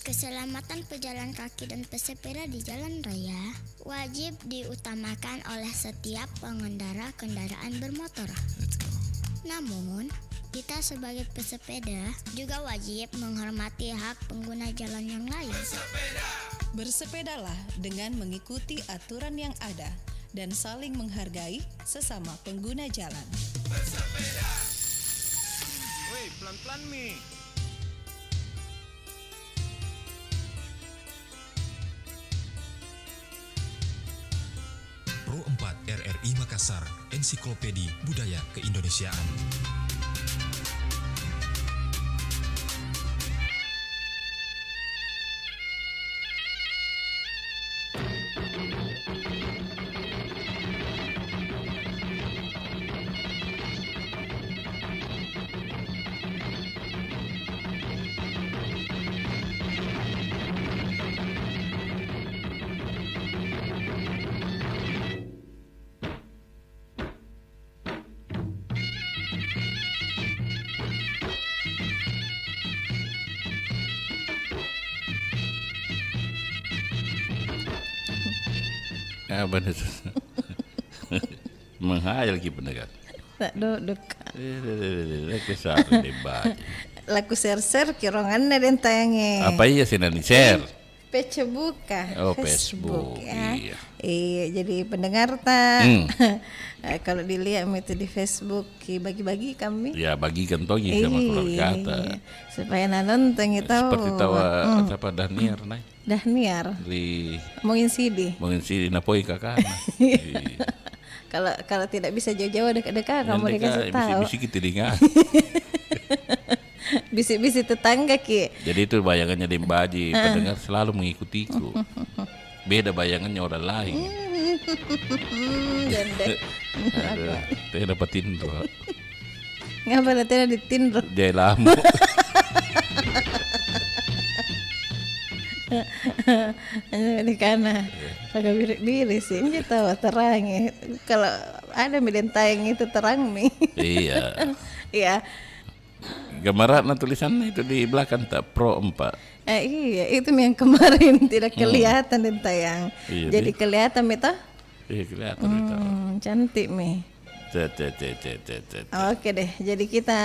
Keselamatan pejalan kaki dan pesepeda di jalan raya wajib diutamakan oleh setiap pengendara kendaraan bermotor. Namun, kita sebagai pesepeda juga wajib menghormati hak pengguna jalan yang lain. Bersepedalah dengan mengikuti aturan yang ada dan saling menghargai sesama pengguna jalan. Bersepeda. Woi, pelan-pelan Mi. Pro 4 RRI Makassar, Ensiklopedi Budaya Keindonesiaan. Apa itu? Menghayal ki pendekat. Tak duduk. Kesal debat. Laku ser-ser kirongan den tayangnya. Apa iya sih nanti share? Facebook kah? Oh, Facebook. Ya. Iya. Jadi pendengar tak. Kalau dilihat itu di Facebook bagi-bagi kami. Ya bagikan togi sama keluarga ta. Supaya nonton itu. Seperti tahu apa Daniar naik. Dahniar. Di Mungkin CD. mungkin si napoi kakak. Kalau tidak bisa jauh-jauh dekat-dekat kamu dikasih tahu. Bisi-bisi kita dengar. Bisi-bisi tetangga ki. Jadi itu bayangannya Dembaji, pendengar selalu mengikutiku. Beda bayangannya orang lain. Janda. Aduh, saya dapatin tuh. Ngapa tidak ditindro? Dia lama. Di kana pakai birik-birik sih ini tahu terang ya. Kalau ada medan tayang itu terang nih. Iya. Iya. Gambaran tulisannya itu di belakang tak Pro 4. Iya itu yang kemarin tidak kelihatan di tayang. Iya, jadi kelihatan itu. Iya kelihatan itu. Cantik mi. Oke deh, jadi kita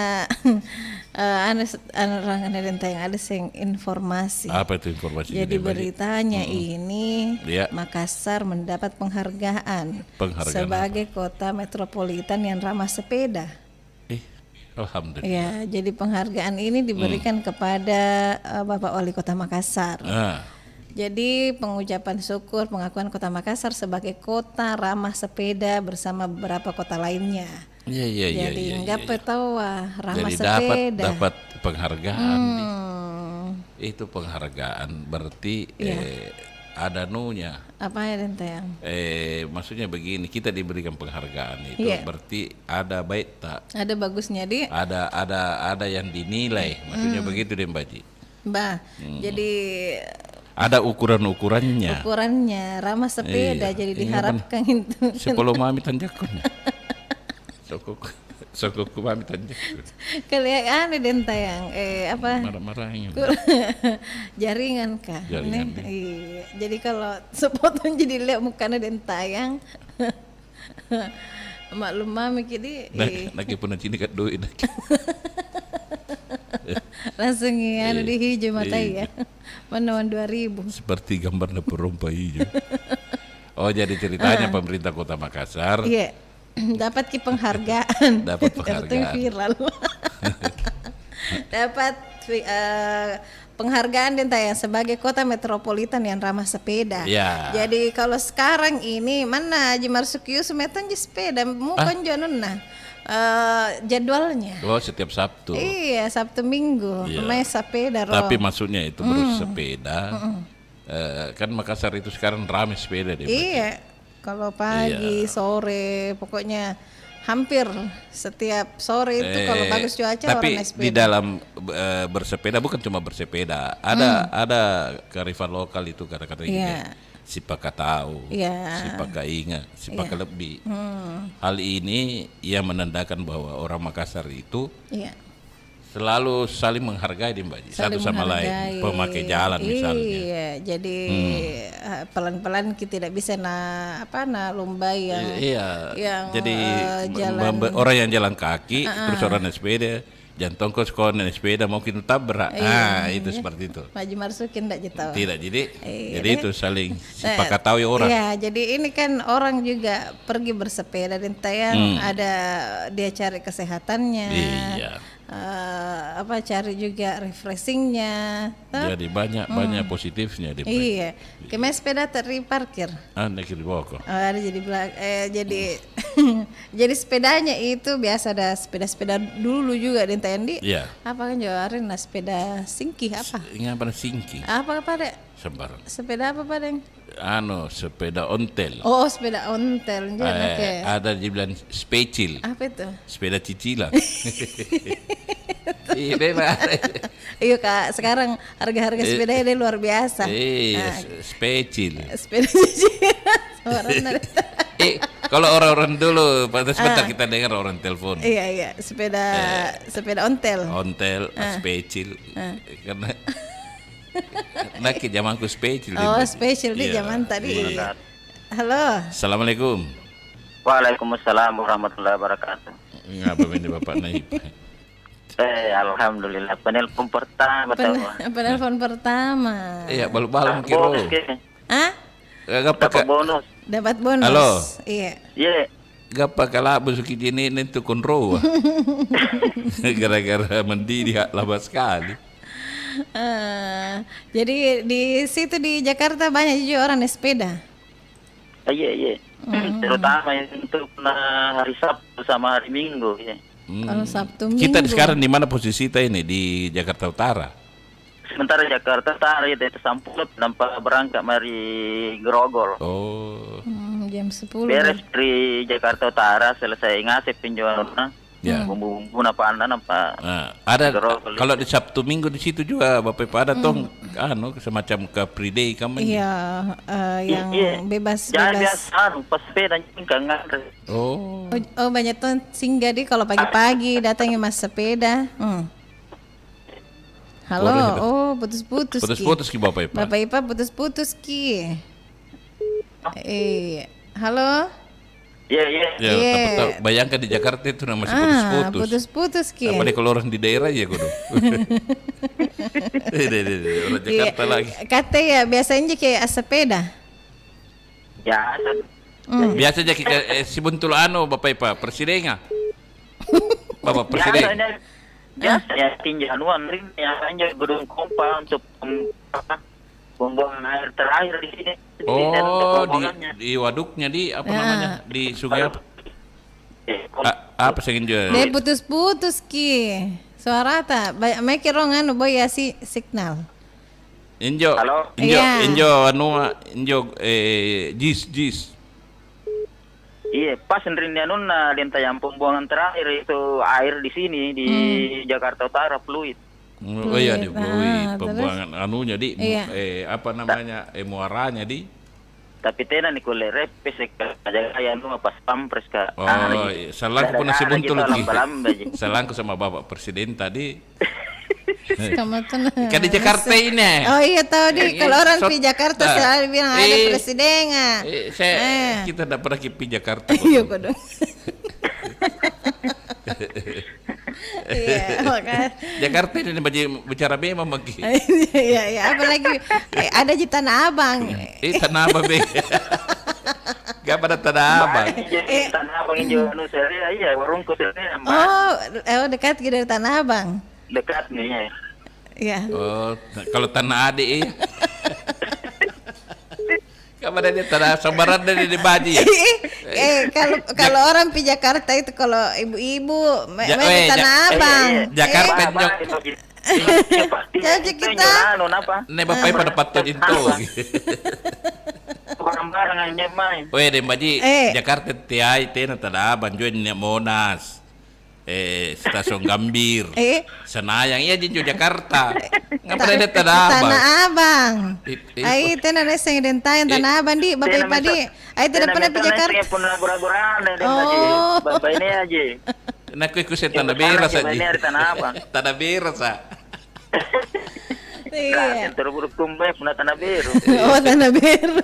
orang dan tayang ada sing informasi. Apa itu informasi? Jadi beritanya ini Ya. Makassar mendapat penghargaan sebagai kota metropolitan yang ramah sepeda. Alhamdulillah. Ya, jadi penghargaan ini diberikan kepada Bapak Wali Kota Makassar. Jadi pengucapan syukur pengakuan Kota Makassar sebagai kota ramah sepeda bersama beberapa kota lainnya. Iya. Jadi enggak tahu ramah jadi sepeda. dapat penghargaan. Itu penghargaan berarti ada nunya. Apa ya Dentayang? Maksudnya begini, kita diberikan penghargaan itu berarti ada baik tak? Ada bagusnya di. Ada yang dinilai. Maksudnya begitu deh Mbak Ji. Jadi ada ukurannya. Ukurannya ramah sepeda jadi diharapkan itu. Sepuluh mami tanjakun. Sokok mami tanjakun. Kelihatan Dentayang apa? Marah-marahnya. Jaringan kah? Jaringan. Iya. Jadi kalau sepotong jadi lihat mukanya Dentayang. Maklum mami kini. Lagi pun cini kat duit. Langsung di hijau mata ya. Menawan 2000. Seperti gambar perompa hijau. Oh jadi ceritanya pemerintah Kota Makassar. Iya. Dapat penghargaan. Dapat penghargaan. Viral. Dapat penghargaan Dentayang sebagai kota metropolitan yang ramah sepeda. Ya. Jadi kalau sekarang ini mana Jimar Sukiyo semetan sepeda mukon jonun jadwalnya. Oh setiap Sabtu. Iya Sabtu Minggu. Main sepeda. Tapi maksudnya itu bersepeda. Kan Makassar itu sekarang ramai sepeda deh. Iya. Kalau pagi, sore, pokoknya hampir setiap sore itu kalau bagus cuaca tapi orang naik sepeda. Di dalam bersepeda bukan cuma bersepeda, ada kearifan lokal itu kata-kata ini. sipaka tahu, Iya. sipaka ingat, sipaka lebih. Hal ini yang menandakan bahwa orang Makassar itu Iya. selalu saling menghargai di Mbak Ji, satu Saling sama lain, menghargai. pemakai jalan misalnya. Iya, jadi pelan-pelan kita tidak bisa lomba yang Iya. Jadi jalan orang yang jalan kaki, terus orang naik sepeda, jantung kos naik sepeda mungkin tabrak. Itu seperti itu. maju marsukin tidak tahu. Tidak, jadi itu saling sepakat tahu ya orang. Iya, jadi ini kan orang juga pergi bersepeda dan tayang ada dia cari kesehatannya. Iya. Cari juga refreshingnya. Jadi banyak positifnya di Iya, kemana sepeda terparkir. naik di bawah. Ada jadi jadi sepedanya itu biasa ada sepeda-sepeda dulu juga di Tayandi. Iya. Apa kan jawarin sepeda singkih apa? Ini apa singking? Apa Dek? Sembarang. Sepeda apa Deng? Sepeda ontel. Oh, sepeda ontel. Oke. Ada dibilang specil, Apa itu? sepeda cicilan. Iya, memang. Iya Kak, sekarang harga-harga sepeda ini luar biasa. Specil. Sepeda cicilan. Kalau orang-orang dulu, sebentar kita dengar orang telepon. Iya, sepeda ontel. Ontel, specil. Karena zamanku specil. Oh, spesial di zaman tadi. Halo. Assalamualaikum. Waalaikumsalam warahmatullahi wabarakatuh. Ngapa ini Bapak Naib? Alhamdulillah penelpon pertama Penelpon pertama. Iya, balu-balu kira. bonus ke? Hah? Gak Dapat bonus. Dapat bonus. Halo. Iya. Iya. Gak pakai busuki jini itu konro. Gara-gara mendidih lama sekali. Jadi di situ di Jakarta banyak juga orang naik sepeda. Iya. Terutama untuk hari Sabtu sama hari Minggu ya. Kalau Sabtu Minggu. Kita sekarang di mana posisi kita ini di Jakarta Utara? Sementara Jakarta tarik itu sampulot nampak berangkat mari Grogol. Oh. Jam 10. Beres dari Jakarta Utara selesai ngasih penjualan Ya. bumbu-bumbu apa Ada Grogol. kalau di Sabtu Minggu di situ juga Bapak Ibu ada tong semacam Capri Day kamu. Iya, yang bebas. Jangan biasa pas sepeda enggak nganter. Oh. Oh, banyak tuh singgah di kalau pagi-pagi datangnya mas sepeda. Halo, oh putus-putus. Putus-putus ki Bapak Ibu. Bapak Ipa putus-putus ki. Halo. Iya. Ya, tapi bayangkan di Jakarta itu masih putus-putus. Putus-putus ki. Apa nih kalau orang di daerah ya kudu. Orang Jakarta lagi. Kata ya biasanya kayak sepeda. Ya, Biasa aja kita si buntul Bapak Ipa presidennya. Bapak presiden. biasanya tinjau yang hanya gedung kompa untuk pembuangan air terakhir di sini. Oh, di waduknya di apa namanya di sungai apa? Apa sih juga? Dia putus-putus ki. Suara tak banyak mikir orang boy ya si signal. Injo, Halo? Injo jis. Iya, pas nrinnya nuna lintah yang pembuangan terakhir itu air di sini di Jakarta Utara fluid. Oh iya di Fluid. pembuangan anunya di Iya. apa namanya muaranya di. Tapi tena ni kule repes ka jaya nu pas pampres ka. Oh, iya. Salangku pun nasi buntul lagi. Lamba ji. Salangku sama Bapak Presiden tadi. Kamu tuh. Kan di Jakarta ini. Oh iya tahu di kalau orang di Jakarta Nah. selalu bilang ada presiden ah. Kita tidak pernah ke Jakarta. Iya kok dong. Iya, makanya. Jakarta ini bicara memang bagi. Iya, apalagi ada di Tanah Abang. Tanah Abang be. Gak pada Tanah Abang. Tanah Abang injo nu seria iya warungku seria. Oh, dekat gitu dari Tanah Abang. Dekat nih ya. Iya. Oh, kalau Tanah Ade kapan ada Tanah Sambaran dari di Baji ya? Kalau orang di Jakarta itu kalau ibu-ibu main di Tanah Abang. Jakarta Jadi kita ne bapak pada patut itu. Barang-barang aja main. Weh, di Baji Jakarta tiai tena Tanah Abang jual Monas. stasiun Gambir. Senayang iya di Jakarta. Ngapain ada Tanah Abang. Ai tenan sing dentayan Tanah Abang di Bapak Ipa di. Ai tidak pernah ke Jakarta. Pun lagu-laguan aja. Bapak ini aja. Nak ikut Tanah Beras aja. Ini dari Tanah Abang. Tanah Beras ah. Iya. Terburuk tumbek pun Tanah Biru. Oh, Tanah Biru.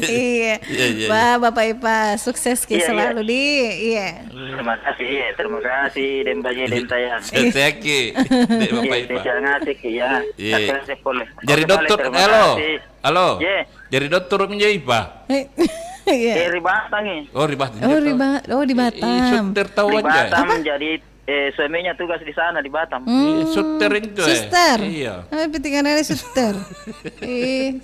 Iya. Iya. Bapak Ipa sukses selalu di. Iya. Terima kasih Dembaje Dentayang. Seki. Bapak Ipa. Saya ngasih ya. Jadi dokter, halo. Jadi dokter menjadi Ipa. Iya. Di Batam nih. Di Batam. Suster tahu Di aja. Batam jadi suaminya tugas di sana di Batam. Suster itu. Suster. Iya. Petikannya suster.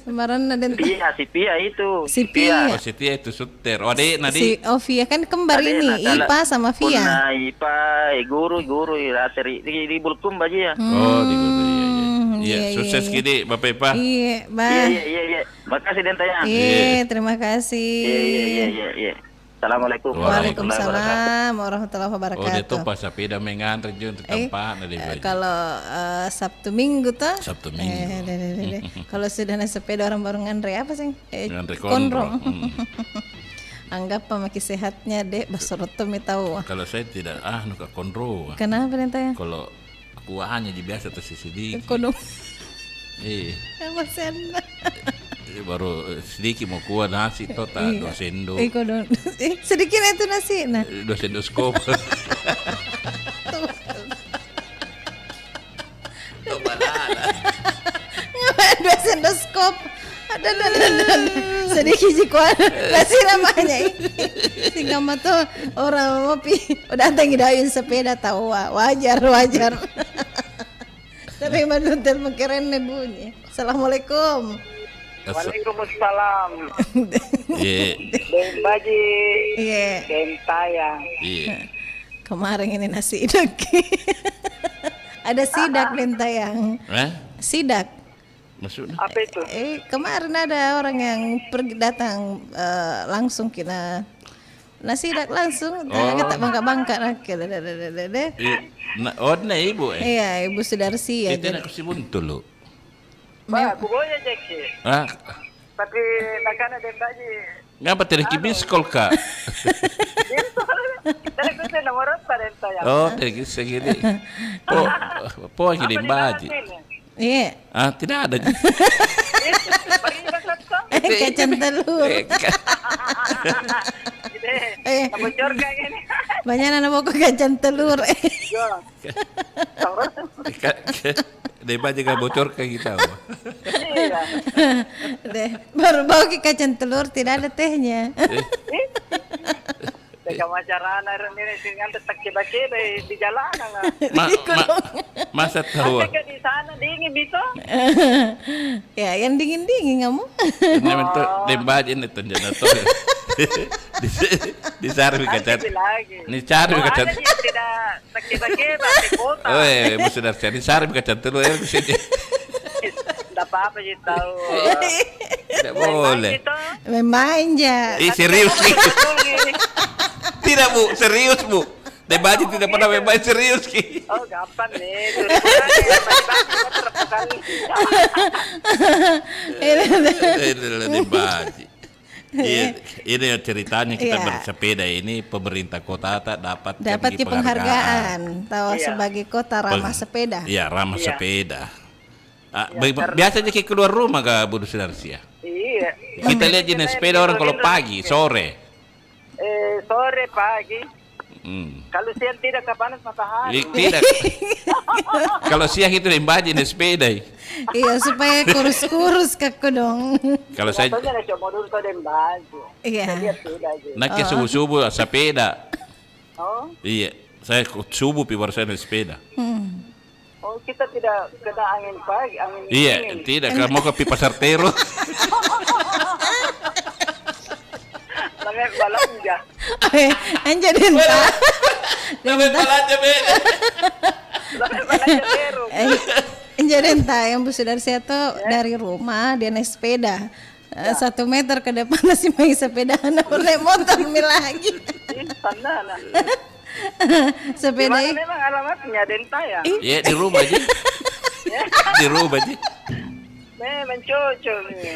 Sembaran ada. Si Pia itu. Si Pia. Oh, si Tia itu suster. Oh, adik Nadi. Si Ovia kan kembar ini, Ipa sama Via. Puna Ipa, guru rateri di Bulkum aja ya. Oh, di guru. Iya, Iya, sukses iya. gini Bapak Ipa. Iya, Bang. Iya. Makasih Dentayang. Iya, terima kasih. Iya. Assalamualaikum Waalaikumsalam warahmatullahi Oh, dia wabarakatuh. tuh pas sepeda mengantar jun tempat dari Kalau Sabtu Minggu tuh. Sabtu Minggu. Kalau sudah naik sepeda orang baru ngantri apa sih? Ngantri Konrong. konrong. Anggap pemaki sehatnya dek basoroto mi tahu. Kalau saya tidak nuka konro. Kenapa nih tanya? Kalau kuahnya di biasa tuh sedikit. Kodong. Iya. Baru sedikit mau kuah nasi total 2 sendok. Kodong. Sedikit itu nasi. Nah. 2 sendok skop. Ngapain 2 sendok skop? Ada sedikit jikuan nasi namanya. Sehingga mah tuh orang ngopi udah tinggi dayun sepeda tahu wajar. Tapi manuntel mengkeren bunyi. Assalamualaikum. Waalaikumsalam. Iya. Dembaje Iya. Dentayang. Iya. Kemarin ini nasi idak. Ada sidak Dentayang. Sidak. Maksudnya? Apa itu? Kemarin ada orang yang pergi datang langsung kita nasi dak langsung tak bangka-bangka Nah, ibu Iya, Ibu Sudarsi ya. Itu nak si buntul lo. Pak, kuboya Jeki. Tapi nakana Dembaje. Ngapa tidak kibiskol kak? Dari kusa nomor Dentayang. Oh, tidak segini. Po yang Dembaje. Iya. Tidak ada. Kacang telur. Bocor kayak gini. Banyak anak pokok kacang telur. Dembaje gak bocor kayak kita. Deh, baru bawa ke kacang telur tidak ada tehnya. Teka macarana rin ini singan tetap kiba-kiba di jalanan. Masa tahu? Teka di sana dingin bisa. Ya, yang dingin-dingin kamu. Ini bentuk Dembaje ini tunjana tuh. Di sarwi kacang. Ini sarwi kacang. Tidak tak kiba-kiba di kota. Oh, Bu Sudarsi, ini sarwi kacang telur di sini. Tidak apa-apa sih tahu. Tidak boleh. Main aja. Serius nih. Tidak Bu, serius Bu. Dembaje tidak pernah main serius Ki. Oh gampang nih. Ini Dembaje. Ini ceritanya kita bersepeda ini pemerintah kota dapat penghargaan tahu sebagai kota ramah sepeda. Iya, ramah sepeda. Biasanya kita keluar rumah ke Bu Sudarsi ya. Iya. Kita lihat jenis sepeda orang kalau pagi, sore. Sore pagi. Kalau siang tidak kepanas matahari. Tidak. Kalau siang itu Dembaje jenis sepeda. Iya, supaya kurus-kurus kakku dong. Kalau saya coba dulu ke Dembaje. Iya. nak ke subuh-subuh sepeda. Oh. Iya, saya subuh baru saya naik sepeda. Oh, kita tidak kena angin pagi, angin Iya, dingin. tidak. Kalau mau ke Pasar Tero. Namanya balanja. Anjir Denta. Namanya balanja beda. Namanya balanja Peru. Anjir Denta yang Bu Sudarsi itu dari rumah dia naik sepeda. 1 meter ke depan masih main sepeda, naik motor mi lagi. Sana lah. Sepeda Mana memang alamatnya Dentaya. Ya di rumah aja. Di rumah aja. Memang cocok nih.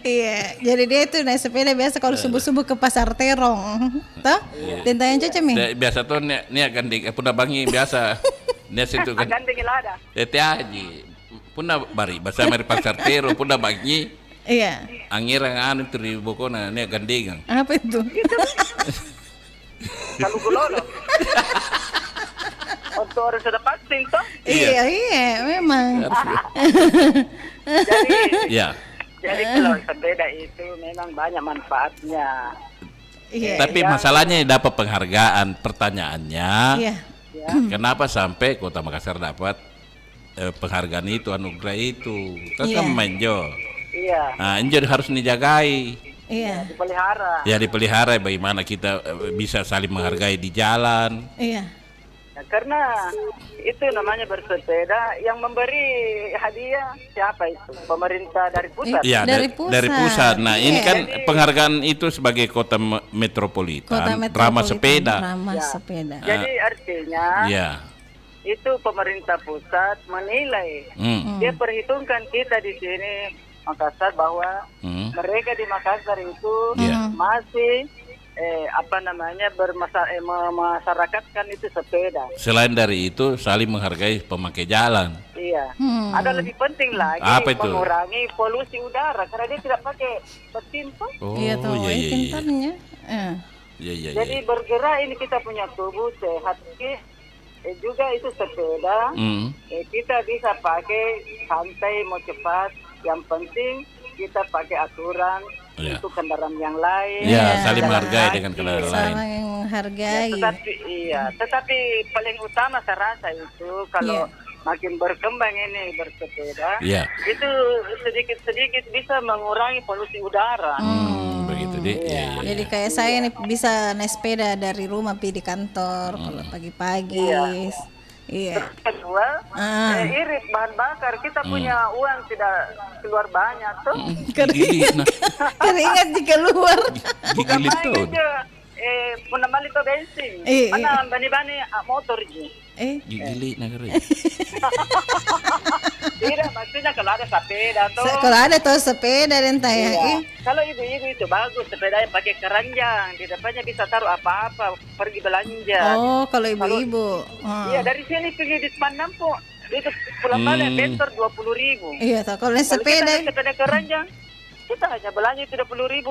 Iya, jadi dia itu naik sepeda biasa kalau subuh-subuh ke pasar Terong. Toh? Dan tanya cocok mi. Biasa tuh nih ganti puna bangi biasa. Nih situ kan. Akan tinggal ada. Tete aja. Puna bari bahasa mari pasar tero puna bangi. Iya. Angirang anu teri bokona nih gandengang. Apa itu? Kalau gulolo. Untuk orang sudah vaksin toh. Iya, memang. Jadi Ya. Jadi kalau sepeda itu memang banyak manfaatnya. Iya. Tapi masalahnya dapat penghargaan. Pertanyaannya, Iya. kenapa sampai Kota Makassar dapat penghargaan itu, anugerah itu? Kan Iya. main Jo. Iya, Nah, ini jadi harus dijagai. Iya. dipelihara. Ya dipelihara bagaimana kita bisa saling menghargai di jalan. Iya. Ya, karena itu namanya bersepeda yang memberi hadiah siapa itu? Pemerintah dari pusat. Iya, Dari dari pusat. pusat. Nah, ini Iya. kan penghargaan itu sebagai kota metropolitan, ramah sepeda. Ramah sepeda. Jadi artinya Ya. itu pemerintah pusat menilai, dia perhitungkan kita di sini Makassar bahwa mereka di Makassar itu Iya. masih memasyarakatkan itu sepeda. Selain dari itu, saling menghargai pemakai jalan. Iya. Ada lebih penting lagi Apa itu? mengurangi polusi udara karena dia tidak pakai mesin toh. Oh, Iya tahu, iya, iya, iya. pintarnya. Iya, iya, Jadi iya. bergerak ini kita punya tubuh sehat. Juga itu sepeda. Kita bisa pakai santai mau cepat. Yang penting kita pakai aturan Iya. untuk kendaraan yang lain. Ya, saling Jalan menghargai kaki. dengan kendaraan lain. Saling menghargai. Tetapi paling utama saya rasa itu kalau Iya. makin berkembang ini bersepeda, Iya. itu sedikit-sedikit bisa mengurangi polusi udara. Begitu deh. Iya, iya. Jadi kayak saya nih bisa naik sepeda dari rumah pergi di kantor kalau pagi-pagi. Iya. Kedua, irit bahan bakar. Kita punya uang tidak keluar banyak tuh. Gigit, nah. Keringat jika keluar. Gigit Main tuh. aja. Puna balik ke bensin. Iya. Mana bani-bani motor ji. Gigili negeri. Tidak, maksudnya kalau ada sepeda tuh. Kalau ada tuh sepeda dan tayang. Iya. Kalau ibu-ibu itu bagus sepeda yang pakai keranjang, di depannya bisa taruh apa-apa, pergi belanja. Oh, kalau ibu-ibu. Iya, dari sini pergi di Pandampo, itu pulang balik bentor 20.000. Iya, tahu kalau naik Kalau kita sepeda. naik sepeda keranjang, kita hanya belanja 30.000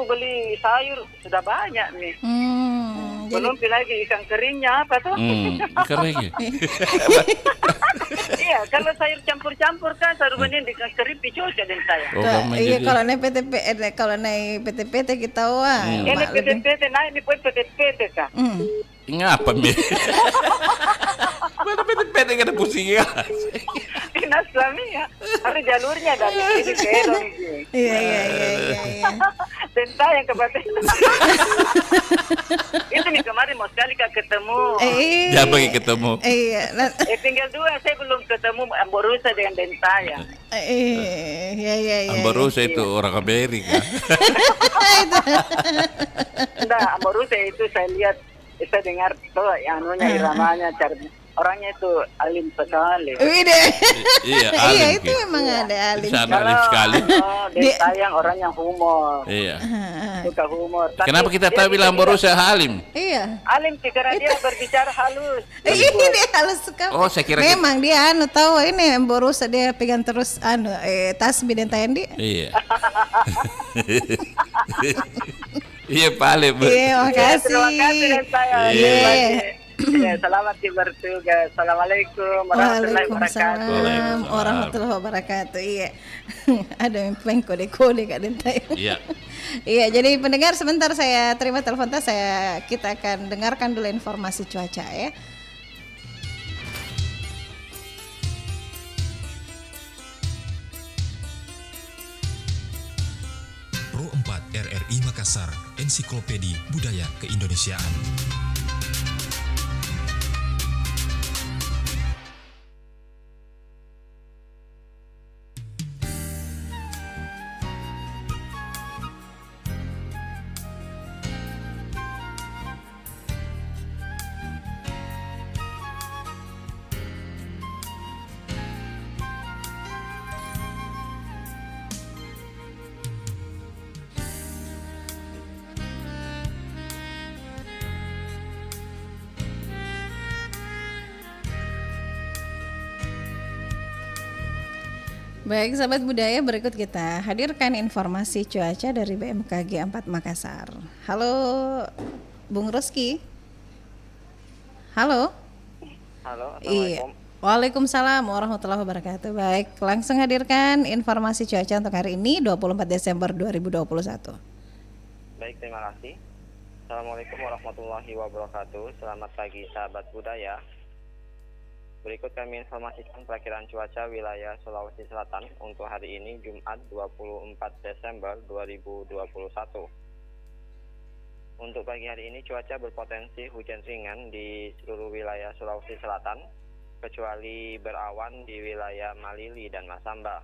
beli sayur sudah banyak nih. Belum lagi ikan keringnya apa tuh? Keren ya. Iya, kalau sayur campur-campur kan sayur benih dengan kering cocok dengan saya. Oh, gampang Iya, jadi. kalau naik kalau naik PT kita wah. Ini PT-PT naik, ini pun PT-PT kah? Ngapa mi? Mana PT-PT gak ada pusing ya? Dinas Islamia, harus jalurnya dari sini ke Erong. Iya. Tentang yang kebatin. Itu nih kemarin mau sekali kak ketemu. Ya bagi ketemu. Iya. Tinggal 2, saya belum ketemu Amborusa dengan Dentaya. Iya. Ambarusa itu orang Amerika. Enggak, Amborusa itu saya lihat, saya dengar tuh yang anunya iramanya, orangnya itu alim sekali. Iya, Iya, iya alim, itu Ki. memang ada alim. Sana alim sekali. Dentaya orang yang humor, Iya. suka humor. Tapi Kenapa kita dia tahu bilang tidak- Ambarusa halim? Iya. Alim sih, karena dia berbicara halus. Dia halus sekali. Oh, saya kira memang dia tahu ini Borusa dia pegang terus tasbih dan tayan dia. Iya. Iya, paling. Iya, makasih. Terima kasih Dentaya. Iya. Selamat bertugas. Assalamualaikum warahmatullahi wabarakatuh. Waalaikumsalam warahmatullahi wabarakatuh. Iya. Ada yang pengen kode-kode Kak Dentaya. Iya. Iya, jadi pendengar sebentar saya terima telepon kita akan dengarkan dulu informasi cuaca ya. Pro 4 RRI Makassar, Ensiklopedi Budaya Keindonesiaan. Baik, sahabat budaya, berikut kita hadirkan informasi cuaca dari BMKG 4 Makassar. Halo, Bung Reski. Halo. Halo, Iya. Assalamualaikum. Waalaikumsalam warahmatullahi wabarakatuh. Baik, langsung hadirkan informasi cuaca untuk hari ini 24 Desember 2021. Baik, terima kasih. Assalamualaikum warahmatullahi wabarakatuh. Selamat pagi sahabat budaya. Berikut kami informasikan perakiran cuaca wilayah Sulawesi Selatan untuk hari ini Jumat 24 Desember 2021. Untuk pagi hari ini cuaca berpotensi hujan ringan di seluruh wilayah Sulawesi Selatan, kecuali berawan di wilayah Malili dan Masamba.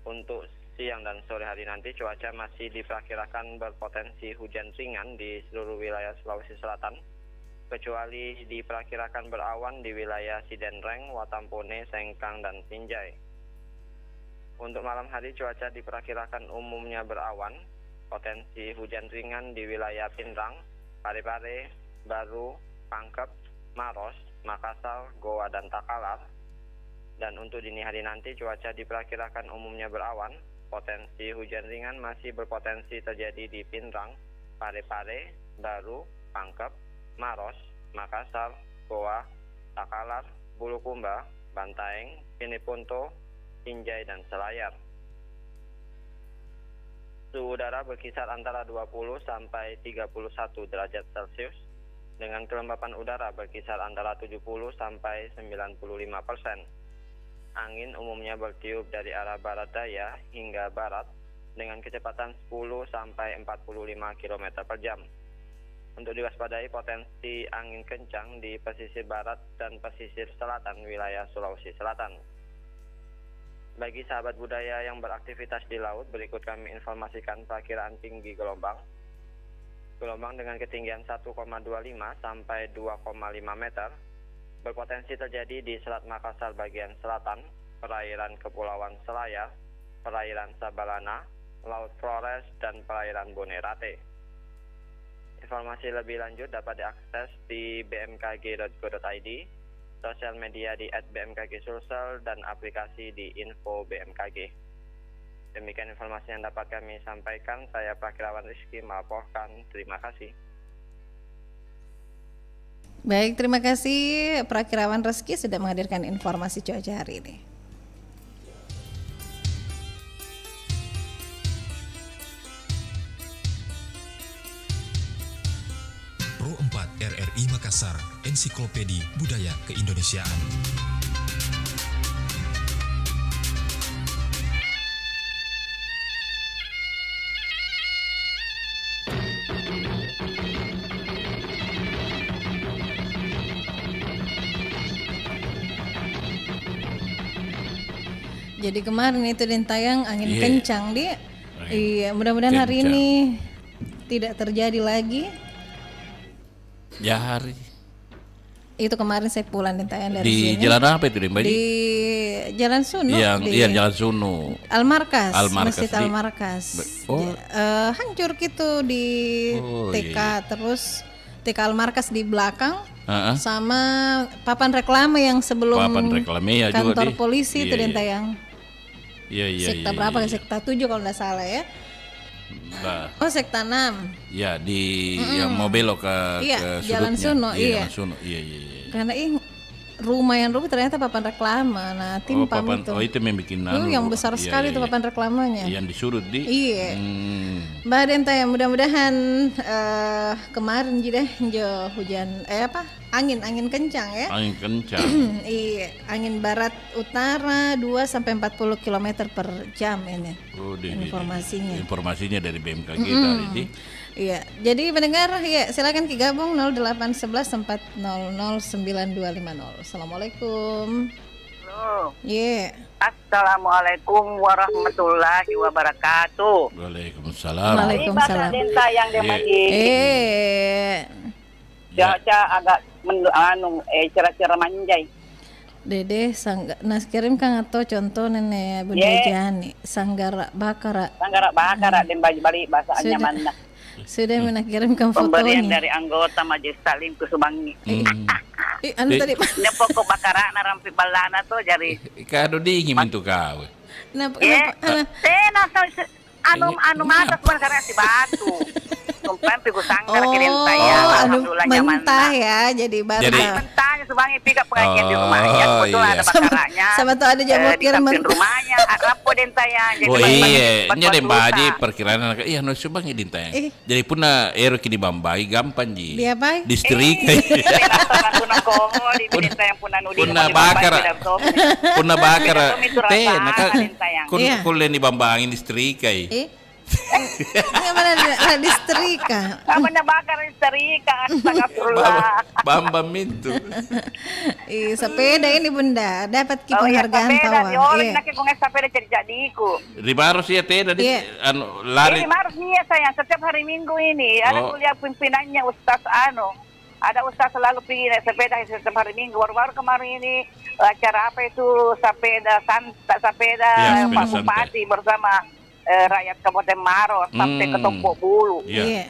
Untuk siang dan sore hari nanti cuaca masih diperkirakan berpotensi hujan ringan di seluruh wilayah Sulawesi Selatan, kecuali diperkirakan berawan di wilayah Sidenreng, Watampone, Sengkang, dan Sinjai. Untuk malam hari cuaca diperkirakan umumnya berawan, potensi hujan ringan di wilayah Pindrang, Parepare, Baru, Pangkep, Maros, Makassar, Goa, dan Takalar. Dan untuk dini hari nanti cuaca diperkirakan umumnya berawan, potensi hujan ringan masih berpotensi terjadi di Pindrang, Parepare, Baru, Pangkep, Maros, Makassar, Goa, Takalar, Bulukumba, Bantaeng, Sinepunto, Sinjai, dan Selayar. Suhu udara berkisar antara 20 sampai 31 derajat Celcius dengan kelembapan udara berkisar antara 70 sampai 95%. Angin umumnya bertiup dari arah barat daya hingga barat dengan kecepatan 10 sampai 45 km per jam. Untuk diwaspadai potensi angin kencang di pesisir barat dan pesisir selatan wilayah Sulawesi Selatan. Bagi sahabat budaya yang beraktivitas di laut, berikut kami informasikan perkiraan tinggi gelombang. Gelombang dengan ketinggian 1,25 sampai 2,5 meter berpotensi terjadi di Selat Makassar bagian selatan, perairan Kepulauan Selayar, perairan Sabalana, Laut Flores, dan perairan Bonerate. Informasi lebih lanjut dapat diakses di bmkg.go.id, sosial media di @bmkg-sulsel, dan aplikasi di info BMKG. Demikian informasi yang dapat kami sampaikan. Saya Prakirawan Rizky melaporkan. Terima kasih. Baik, terima kasih Prakirawan Reski sudah menghadirkan informasi cuaca hari ini. Pro 4 RRI Makassar, Ensiklopedi Budaya Keindonesiaan. Jadi kemarin itu dintayang angin Iya. kencang dia. Iya, mudah-mudahan hari kencang. ini tidak terjadi lagi. Ya hari Itu kemarin saya pulang dintayang dari di sini. jalan apa itu Mbak? Di Jalan Suno. Iya, Jalan Sunu. Al-Markas, Al-Markas Masjid di- Al-Markas. Oh. Hancur gitu di Oh, TK, iya. terus TK Al-Markas di belakang. Heeh. Sama papan reklame yang sebelum Papan reklame ya juga kantor di- polisi itu iya, iya. dintayang. Iya. Sekta berapa? Sekta 7 kalau nggak salah ya. Nah, Oh, sekta 6. ya di yang mau belok ke Iya, ke Jalan sudutnya. Suno, iya. Jalan Suno. Iya. Karena rumah yang rubuh ternyata papan reklame. Nah, Oh, timpam papan, itu. itu yang bikin Yang besar sekali itu papan reklamenya. Yang di sudut di. Iya. Hmm. Mbak Denta ya, mudah-mudahan kemarin juga hujan angin kencang ya. Angin kencang. Iya, angin barat utara 2 sampai 40 km per jam ini. Oh, Informasinya. Informasinya dari BMKG tadi di. Iya, jadi pendengar ya silakan gabung 0811 400 9250. Assalamualaikum. Halo. Iya. Assalamualaikum warahmatullahi wabarakatuh. Waalaikumsalam. Waalaikumsalam. Ini Denta yang dia Iya. masih cuaca agak cerah-cerah manjai. Dede nas kirim kang atau contoh nenek Bunda Jani sanggara bakara. Sanggara bakara dan balik bahasanya mana. Sudah menakirimkan Pemberian fotonya. dari anggota Majelis Taklim Kusubangi. Anu tadi Nya pokok bakara na rampi balana tuh jari. Kado dingin itu kau. kenapa Tena anu masak bukan karena si batu. Tumpan piku sangkar kirim saya. anu Alhamdulillah mentah nyaman. ya, jadi baru. Jadi- Mentahnya sebangi tiga pengajian di rumahnya. Oh, Kebetulan iya. ada bakaranya. Sama tuh ada jamur Di kira samping mentah. rumahnya. Rapo den saya. Jadi Oh bagi- iya, bagi- nya den bagi baji lusa. perkiraan anak iya no subang idin tayang. Eh. Jadi puna ero kini bambai gampang ji. Dia apa? Distrik. Puna bakar. Puna bakar. Teh naka kun Iya. kulen di bambangin distrik kai. Nggak mana ada listrika. Namanya bakar isterika. Astagfirullah. Bambam itu. Sepeda ini Bunda, dapat ki Oh iya, penghargaan sepeda. tawa. Di orang Iya. nak kong sepeda jadi-jadiku. Di baru sih ya teh dari Iya. anu lari. Ini harus nih saya setiap hari Minggu ini ada Oh. kuliah pimpinannya Ustaz ada Ustaz selalu pergi naik sepeda setiap hari Minggu. Baru-baru kemarin ini acara apa itu sepeda Ya, sepeda sepeda Pak santai. Bupati bersama rakyat Kabupaten Maros sampai ke Tompok Bulu. Iya. Iya.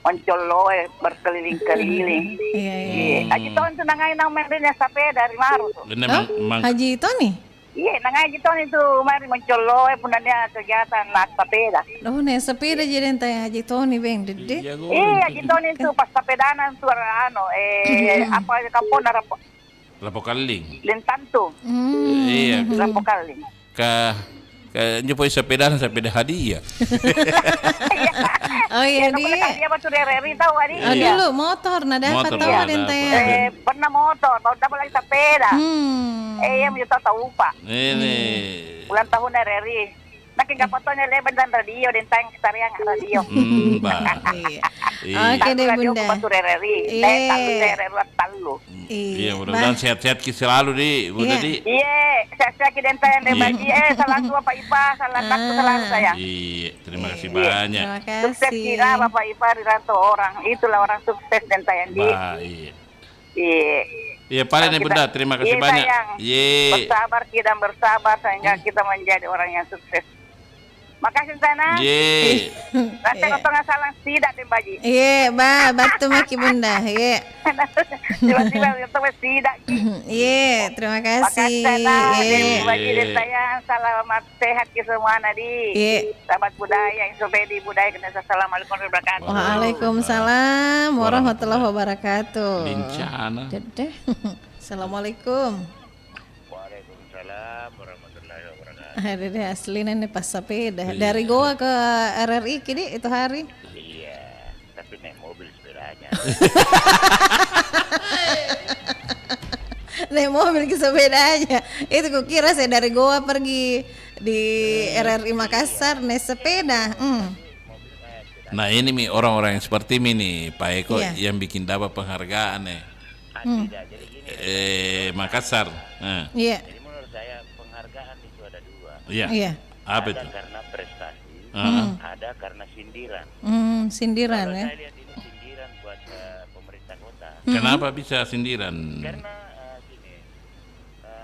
Oncoloe berkeliling-keliling. Iya. Iya. Aji tahun itu nangai nang merenya sepeda dari Maros. Dan Hah? memang Haji Tony? Iya, nangai aji tahun itu mari Oncoloe punanya kegiatan nak sepeda. Oh, nih sepeda jadi ente Haji Tony beng dede. jago. Iya, gitu nih tuh pas sepedanan tuh apa kampung rapo Lapo kaling. lintan tuh Iya. rapo kali. Ka nyepoi sepeda hadiah. Oh iya Kamu dia. dia apa tuh RRI tahu hari Oh iya. dulu motor nah dapat Motor, tahu iya, ada ente. dapat. Pernah motor, baru dapat lagi sepeda. Yang kita tahu pak. Ini. Ulang tahun RRI. Makin fotonya lebar dan radio dan tayang tarian radio. Mbak. Iya. Iya. Oke deh Radio Bunda. Batur RRI. Iya. Talu RRI talu. Iya, mudah-mudahan sehat-sehat selalu di, Bunda Iya. di. Iya, saya kira tayang Iya. lebar. Salah tua Pak Ipa, salah satu selalu saya. Iya, terima kasih Iya. banyak. Terima Sukses kasih. kira Bapak Ipa Riranto orang. Itulah orang sukses dan tayang di. Iya. Iya. Iya, paling nih Bunda, terima kasih Iya, banyak. sayang. Iya. Bersabar kita bersabar sehingga kita menjadi orang yang sukses. Makasih sana. Iya. Nanti kotong salah tidak deh Baji. Iya, batu maki Bunda. Iya. Tiba-tiba kotong tidak. Iya, terima kasih. Makasih sana. Iya. Baji dan saya selamat sehat ke semua nadi. Iya. Sahabat budaya, insopedi budaya. Assalamualaikum warahmatullahi wabarakatuh. Waalaikumsalam warahmatullahi wabarakatuh. Bencana. Dede. Assalamualaikum. Waalaikumsalam warahmatullahi wabarakatuh. Dede asli nih pas sepeda dari Goa ke RRI kini itu hari. Iya, tapi naik mobil sepedanya. Naik mobil ke sepedanya. Itu kukira saya dari Goa pergi di RRI Makassar naik sepeda. Nah, ini nih orang-orang yang seperti ini nih, Pak Eko Iya. yang bikin dapat penghargaan nih. Tidak, jadi gini. Makassar. Nah, Iya. Jadi menurut saya penghargaan itu ada dua. iya. Iya. Apa Ada itu? karena prestasi, Heeh. ada karena sindiran. Sindiran Kalau ya. saya lihat ini sindiran buat pemerintah kota. Kenapa bisa sindiran? Karena gini,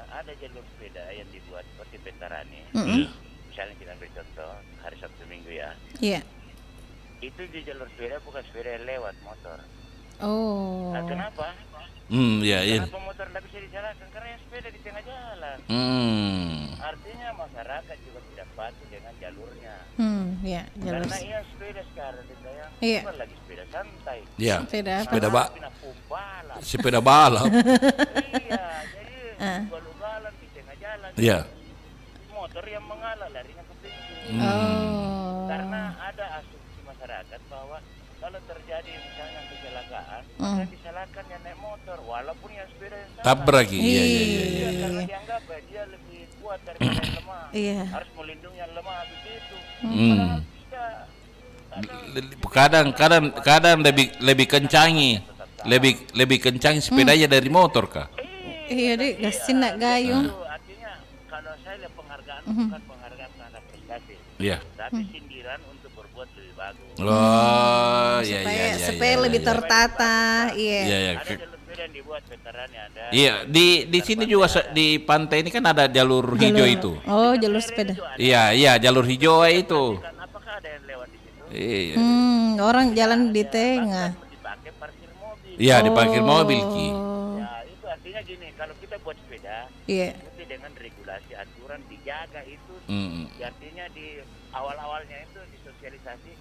ada jalur sepeda yang dibuat seperti Pentarani. Iya. Misalnya kita ambil contoh hari Sabtu Minggu ya. Iya. Itu di jalur sepeda bukan sepeda yang lewat motor. Oh. Nah, kenapa? Iya, iya. Kenapa motor tidak bisa dijalankan? Karena yang sepeda di tengah jalan. Artinya masyarakat juga tidak patuh dengan jalurnya. Iya, jalur. Karena yang sepeda sekarang di saya Iya. bukan lagi sepeda santai. Iya. Sepeda apa? Sepeda balap. Iya, jadi ugal-ugalan di tengah jalan. Iya. Motor yang mengalah larinya ke pinggir. Oh. Karena ada asumsi masyarakat bahwa kalau terjadi misalnya kecelakaan, yang disalahkan yang naik motor, walaupun yang sepeda yang salah. Tabrak. Iya, iya, iya. Iya, karena dianggap dia lebih kuat daripada yang lemah. Iya. Harus melindungi yang lemah begitu. Hmm. Tidak. Kadang lebih kencangi. Lebih kencangi sepedanya dari motor kah? Iya, Dik, gasin nak gayung. Itu artinya kalau saya lihat penghargaan bukan penghargaan karena prestasi, Iya. tapi sindiran untuk berbuat lebih bagus. Oh, iya, iya, iya. Supaya iya, lebih iya. tertata. Iya. Iya, iya. Ada jalur sepeda yang dibuat veterannya ada. Iya, di sini juga di pantai ini kan ada jalur hijau itu. Oh, jalur sepeda. Iya, iya, jalur hijau itu. Dan apakah ada yang lewat di situ? Iya. Orang jalan di tengah. Dipakai parkir mobil. Iya, diparkir mobil Ki. Oh. Ya, gini, kalau kita buat sepeda, Iya. ikuti dengan regulasi aturan dijaga itu. Artinya di awal-awalnya itu disosialisasi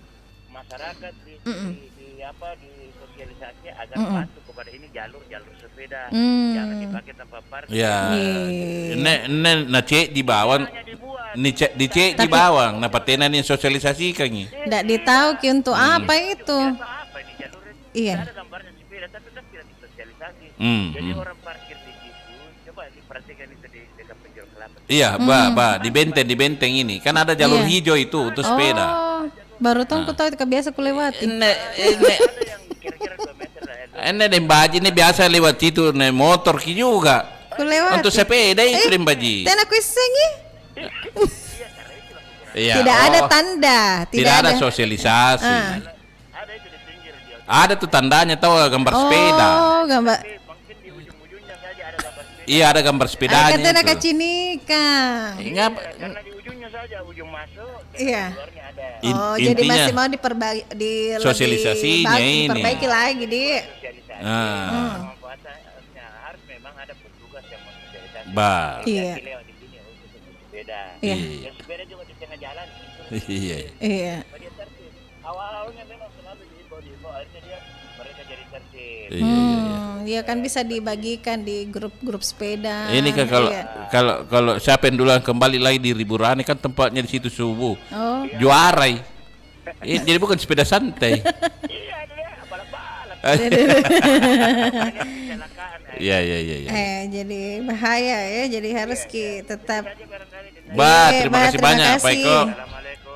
masyarakat di sosialisasi agar patuh kepada ini jalur sepeda, jangan dipakai tanpa parkir. Ya, na cek di bawang, di cek di bawang, na patena ni sosialisasikan ni. Nggak ditahu ki untuk apa itu. Apa ini jalurnya? Iya. Ada gambarnya sepeda, tapi kan tidak disosialisasi. Jadi orang parkir di situ, coba diperhatikan itu di dekat penjual kelapa. Iya, di benteng ini kan ada jalur hijau itu untuk sepeda. Oh, baru tahu ku tahu itu biasa ku lewati. Ini Dembaji ini biasa lewat itu naik motor ki juga. Ku lewati. Untuk sepeda itu Dembaji. Dan aku isengi. Iya, Tidak ada tanda, tidak ada sosialisasi. Ada tuh tandanya tahu gambar sepeda. Oh, gambar. Iya ada gambar sepedanya. Katanya itu. kacinika. Karena di ujungnya saja, ujung masuk, Iya. luarnya ada. Oh, jadi Intinya, masih mau diperbaiki sosialisasinya ini. diperbaiki lagi, Di. Pemanfaatnya harus memang ada petugas yang mensosialisasi. Iya. Lewat di sini untuk sepeda. Iya. Yang sepeda juga di tengah jalan. Iya. Iya. Dia tertib. Awal-awalnya memang selalu diimbau, akhirnya mereka jadi tertib. Iya kan bisa dibagikan di grup-grup sepeda. Ini kan kalau siapa yang duluan kembali lagi di Riburani kan tempatnya di situ subuh. Oh. Juarai. Jadi bukan sepeda santai. Iya. Jadi bahaya ya. Jadi harus tetap. Terima kasih banyak Pak Eko.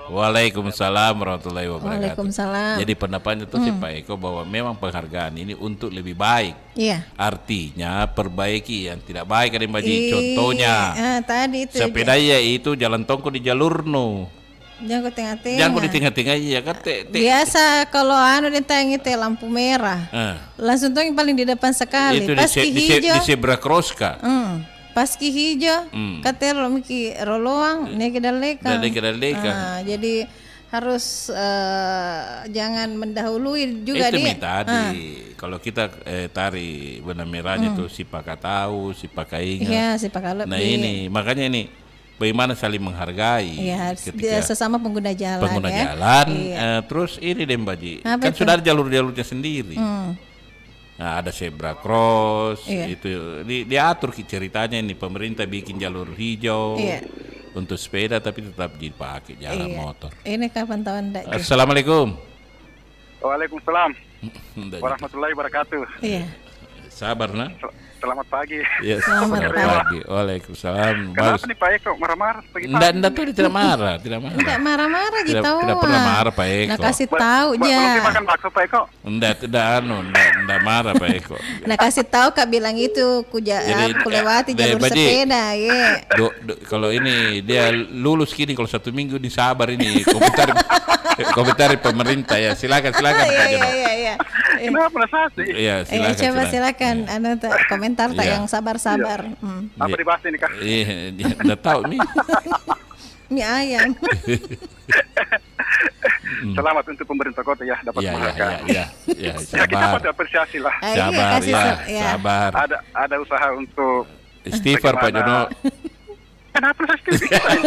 Waalaikumsalam warahmatullahi wabarakatuh. Waalaikumsalam. Jadi pendapatnya itu si Pak Eko bahwa memang penghargaan ini untuk lebih baik. Iya. Artinya perbaiki yang tidak baik ada Baji. Contohnya tadi itu sepeda ya itu jalan tongko di jalur no. Jangan tengah-tengah. Jangan di tengah-tengah ya kan. Biasa kalau ditanya itu lampu merah. Langsung tuh yang paling di depan sekali. Itu pas di zebra cross kah? Pas ki hijau, katanya lo miki roloang, nek kedaleka. Jadi harus jangan mendahului juga itu dia. Tadi kalau kita tarik benang merahnya tuh si Pak tahu, si Pak ingat. Iya, si Pak lebih. Nah ini makanya ini bagaimana saling menghargai. Iya, ketika sesama pengguna jalan. Jalan. Iya. Terus ini Dembaji, kan itu? Sudah ada jalur-jalurnya sendiri. Nah, ada zebra cross, itu diatur ceritanya ini pemerintah bikin jalur hijau untuk sepeda tapi tetap dipakai jalan motor. Ini kapan tahun enggak? Assalamualaikum. Waalaikumsalam warahmatullahi wabarakatuh. Iya. Sabar nah. Selamat pagi. Ya, selamat pagi. Waalaikumsalam. Kenapa nih Pak Eko marah-marah pagi? Enggak tuh tidak marah. Enggak marah-marah gitu. Tidak pernah marah Pak Eko. Nah kasih tahu aja. Belum makan bakso Pak Eko? Enggak marah Pak Eko. Nah kasih tahu Kak bilang itu ku lewati jalur sepeda ya. Kalau ini dia lulus gini kalau 1 minggu disabar ini komentar pemerintah ya. Silakan Pak Jono. Iya. Kenapa sih? Iya, silakan. Komentar yang sabar-sabar. Apa dibahas ini Kak? Iya, enggak tahu nih. Mie ayam. Selamat untuk pemerintah kota ya dapat penghargaan. Iya. Ya kita patut apresiasi lah. Sabar. Ada usaha untuk istighfar Pak Jono. Kenapa saya istighfar?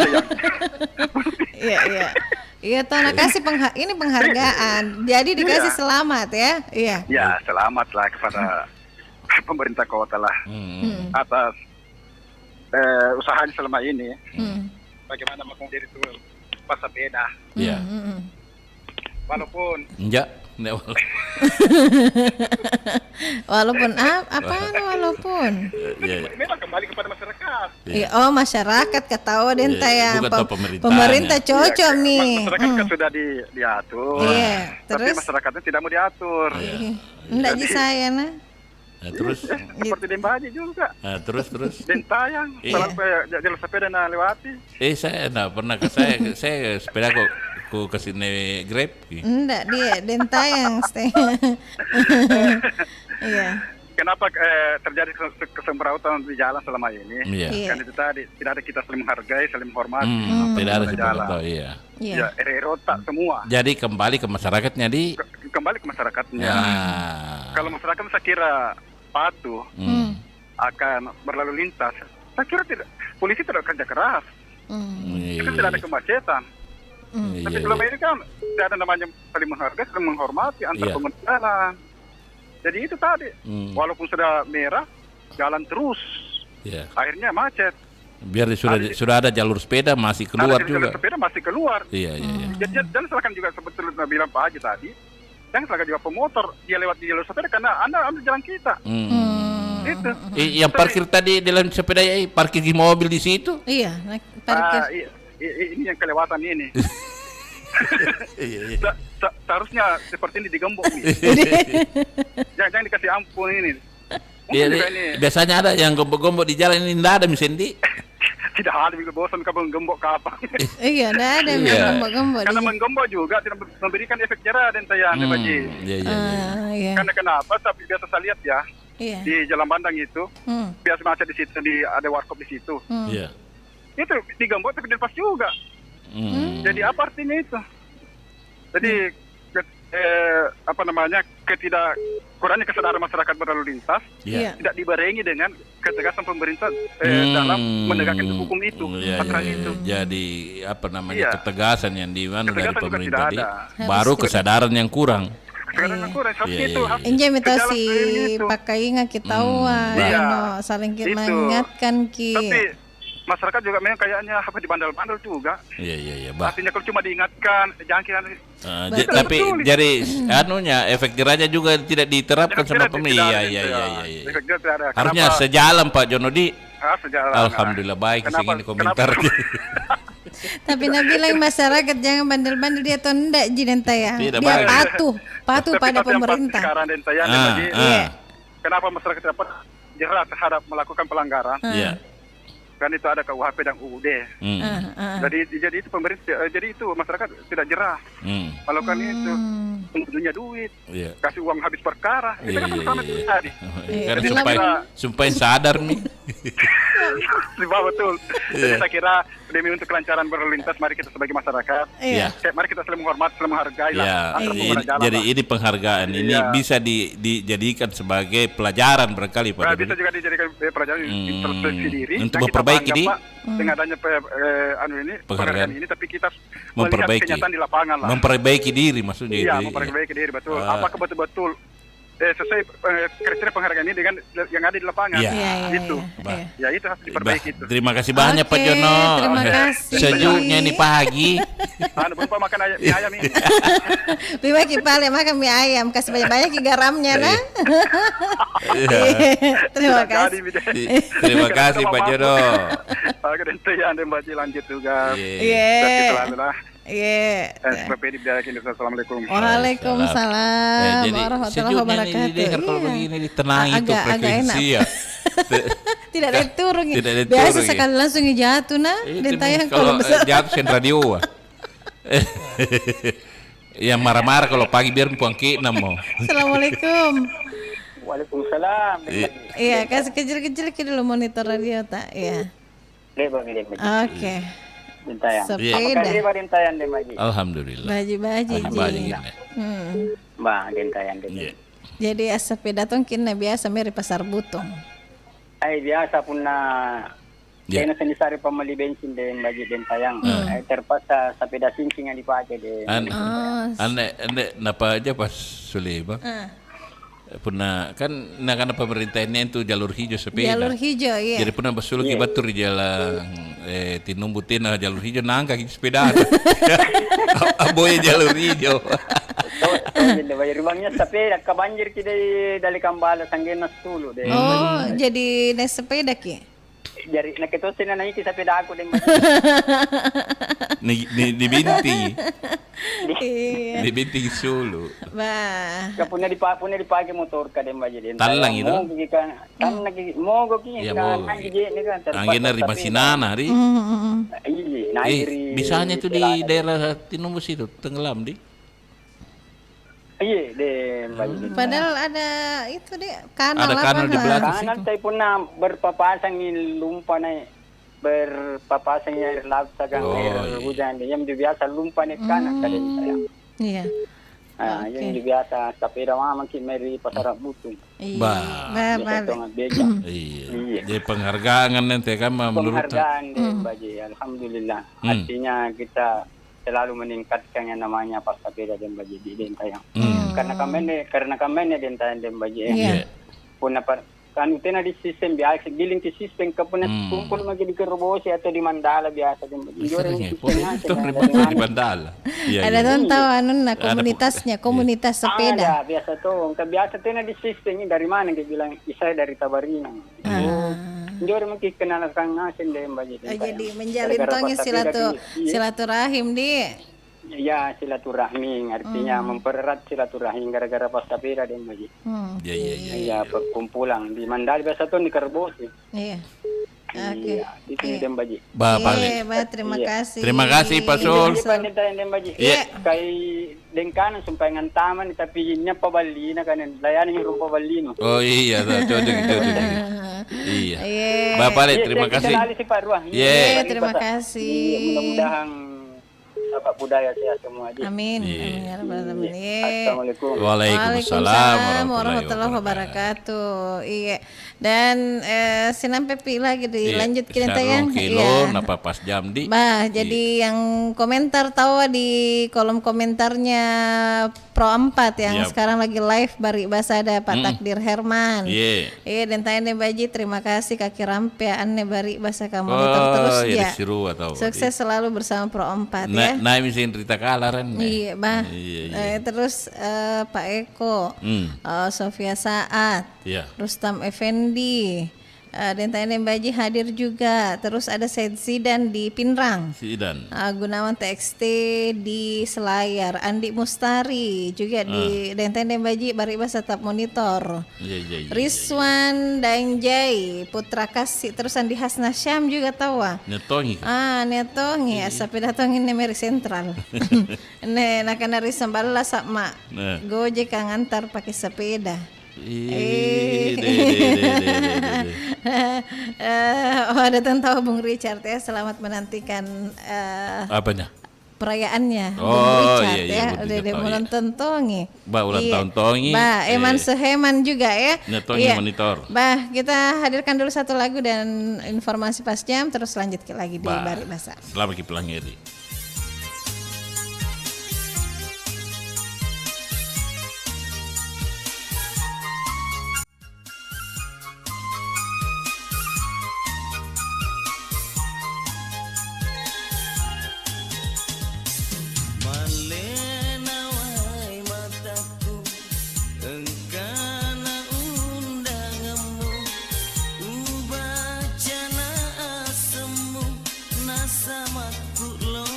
Iya, Tona kasih ini penghargaan. Jadi dikasih selamat ya. Iya. Ya, selamat lah kepada pemerintah kota lah atas usahanya selama ini. Bagaimana mengakomodir itu pesepeda. Iya. Walaupun walaupun walaupun memang kembali kepada masyarakat. Masyarakat ketawa denta ya. Pemerintah cocok ya, nih. Masyarakat kan sudah diatur. Tapi masyarakatnya tidak mau diatur. Enggak di saya nah. Terus seperti Dembaji juga. Terus Dentayang jalur sepeda lewati. Saya enggak pernah saya sepeda kok kasih Grab. Enggak dia Dentayang. Iya. Kenapa terjadi kesemrautan di jalan selama ini? Kan itu tadi tidak ada kita saling menghargai, saling menghormati. Tidak ada jalan. Ya, retak semua. Jadi kembali ke masyarakatnya kembali ke masyarakatnya. Kalau masyarakat saya kira patuh, akan berlalu lintas, saya kira polisi tidak kerja keras. Itu tidak ada kemacetan. Tapi selama ini kan tidak ada namanya saling menghargai, saling menghormati antar pengguna jalan. Jadi itu tadi, walaupun sudah merah, jalan terus, akhirnya macet. Biar sudah ada jalur sepeda masih keluar juga. Jalur sepeda masih keluar. Iya. Dan silakan juga sebetulnya bilang Pak Haji tadi, jangan silakan juga pemotor dia lewat di jalur sepeda karena Anda ambil jalan kita. Itu. Yang parkir tadi dalam sepeda parkir di mobil di situ? Iya, parkir. Ini yang kelewatan ini. Seharusnya seperti ini digembok nih. Jangan dikasih ampun ini. Biasanya ada yang gembok-gembok di jalan ini, tidak ada misalnya. Tidak ada, bosan kalau menggembok kapan. Iya, tidak ada yang menggembok-gembok. Karena menggembok juga tidak memberikan efek jerah dan tayang, Baji. Karena kenapa? Tapi biasa saya lihat ya, di Jalan Bandang itu, biasa macet di situ, ada warkop di situ. Itu digembok tapi dilepas juga. Jadi apa artinya itu? Jadi kurangnya kesadaran masyarakat berlalu lintas tidak dibarengi dengan ketegasan pemerintah dalam menegakkan hukum itu. Jadi ketegasan yang dari pemerintah tadi, baru kesadaran yang kurang. Injak mitasi pakai ingat kita saling kita ingatkan ki. Tapi masyarakat juga memang kayaknya dibandel-bandel juga. Iya. Artinya kalau cuma diingatkan, jangan kira. Tapi jadi efek jerahnya juga tidak diterapkan sama pemerintah. Iya. Efek jerah tidak ada. Harusnya sejalan Pak Jonodi. Sejalan. Alhamdulillah baik segini komentar. Tapi Nabi bilang masyarakat jangan bandel-bandel dia atau enggak Dentayang. Dia patuh pada pemerintah. Sekarang Dentayang, kenapa masyarakat dapat jerah terhadap melakukan pelanggaran? Kan itu ada KUHP dan UUD. Jadi itu pemerintah, jadi itu masyarakat tidak jerah. Melakukan itu, tentunya duit, kasih uang habis perkara, itu kan sama tadi. Karena supaya sadar nih. Betul. Jadi saya kira demi untuk kelancaran berlalu lintas, mari kita sebagai masyarakat, mari kita saling menghormati, saling menghargai lah. Jadi ini penghargaan ini bisa dijadikan sebagai pelajaran berkali Pak. Bisa juga dijadikan pelajaran introspeksi diri. Untuk memperbaiki dengan adanya penghargaan ini, tapi kita melihat kenyataan di lapangan lah. Memperbaiki diri maksudnya. Iya, memperbaiki diri betul. Apakah betul-betul sesuai kriteria penghargaan ini dengan yang ada di lapangan. Itu. Ya itu harus diperbaiki itu. Terima kasih banyak Pak Jono. Terima kasih. Sejuknya ini pagi. Berupa makan mie ayam ini. Bagi pale makan mie ayam, kasih banyak-banyak garamnya nah. Terima kasih. Terima kasih Pak Jono. Oke, nanti Anda lanjut juga. Assalamualaikum. Waalaikumsalam warahmatullahi wabarakatuh. Kalau begini ditenangi itu frekuensi ya. Tidak ada turun. Biasa sekali langsung jatuh nah. Dentayang kalau jatuh sen radio. Yang marah-marah kalau pagi biar puang ke namo. Assalamualaikum. Waalaikumsalam. Iya, kasih kecil-kecil dulu monitor radio tak? Iya. Oke. Sepeda. Alhamdulillah. Baji-baji. Jadi sepeda tuh kena biasa mirip pasar Butung. Biasa punna kena sendiri pembeli bensin dan bagi Dentayang. Terpaksa sepeda sincing yang dipakai deh. Ane napa aja pas Suleba. Pernah kan karena pemerintah ini itu jalur hijau sepeda. Jalur hijau iya. Jadi pernah besul ki batur di jalan tinumbutina jalur hijau nangka ki sepeda. Aboy jalur hijau. Bayar rumahnya sepeda ke banjir ki dari Kambala sanggena Sulu deh. Oh, jadi naik sepeda ki. Jadi nak itu sini naik ki sepeda aku deh. Di binti. Di binti Sulu. Bah. Punya dipakai motor ka dem baje den. Talang itu. Kan lagi mogok ki kan Anggena di Masinana ri. Bisanya itu di daerah Tinumbus itu tenggelam di. Iya deh baje. Padahal ada itu deh kanal. Ada kanal di belakang situ. Kanal saya pernah berpapasan di lumpan berpapasan air laut sagang air hujan yang biasa lumpan kanan kalian saya. Iya. Yang di biasa sepeda mama meri pasar butuh. Iya. Jadi penghargaan nanti kan menurut penghargaan Baji, alhamdulillah. Artinya kita selalu meningkatkan yang namanya pas sepeda dan Baji di Dentayang. Karena kami Dentayang dan Baji pun apa kan utena di sistem biasa giling ke sistem ke pun kumpul lagi di Kerobosi atau di Mandala biasa dan Baji. Itu di Mandala. Ada tahu komunitas sepeda. Ada biasa tuh, biasa tena di sistem ini dari mana dia bilang saya dari Tabarina. Jor mungkin kenal Kang Nasin deh Mbak Jadi. Jadi menjalin tongi silaturahim di. Ya silaturahmi artinya mempererat silaturahim gara-gara pas sepeda deh Mbak Jadi. Iya perkumpulan di Mandala biasa tuh di Kerbosi. Iya. Oke. Itu di Dembaji. Terima kasih. Terima kasih Pak Sul. Iya. Kai dengkanan sumpah ngan taman tapi nya pabalina kanan layani rumpa balino. Oh iya, cocok. Iya. Bapak terima kasih. Terima kasih. Mudah-mudahan Bapak budaya sehat semua aja. Amin. Assalamualaikum. Waalaikumsalam warahmatullahi wabarakatuh. Iya. Dan sinampe pila gitu lanjut kita yang napa pas jam di. Jadi yang komentar tahu di kolom komentarnya Pro 4 yang sekarang lagi live bari bahasa ada Pak Takdir Herman. Iya dan tanya Baji terima kasih kaki rampean bari bahasa kamu terus ya. Sukses selalu bersama Pro 4 ya. Nah, misalnya cerita kalaran. Iya, terus Pak Eko, Sofia Saat, Rustam Effendi, dan tanya Baji hadir juga. Terus ada Said Zidan di Pinrang, Gunawan TXT di Selayar, Andi Mustari juga di Denten Baji Baribas tetap monitor. Rizwan Danjai Putra Kasih, terus Andi Hasna Syam juga tahu. Netongi sepeda tongi Meri Sentral. Nakana Risambala sama Gojek kang antar pakai sepeda. Ada tahu Bung Richard ya, selamat menantikan apanya? Perayaannya Bung Richard ya. Udah menonton tongi. Ulang tahun tongi. Eman Seheman juga ya. Tongi monitor. Kita hadirkan dulu satu lagu dan informasi pas jam terus lanjut lagi di Bari Basa. Selamat kipelangiri. Sama ku lo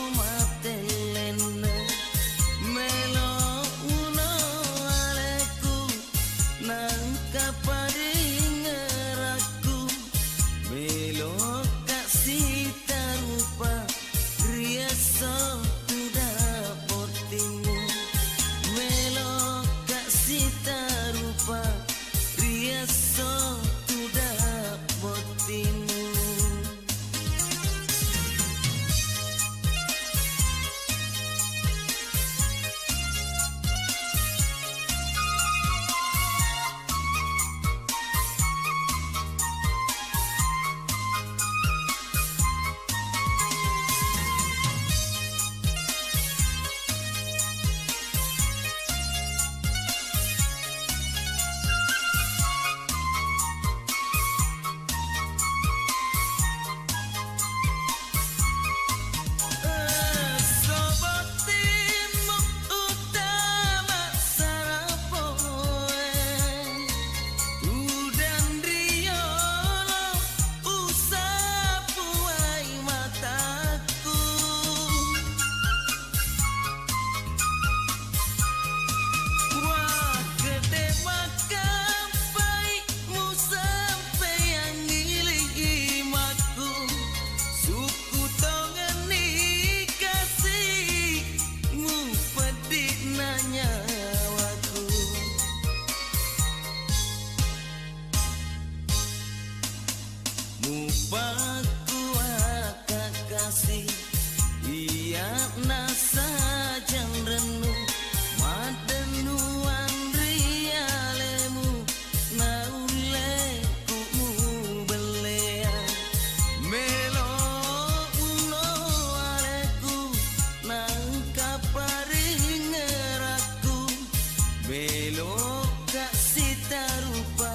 Belok kasita rupa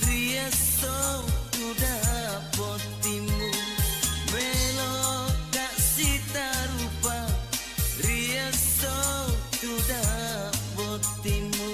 Riaso udah potimu. Belok kasita rupa Riaso udah potimu.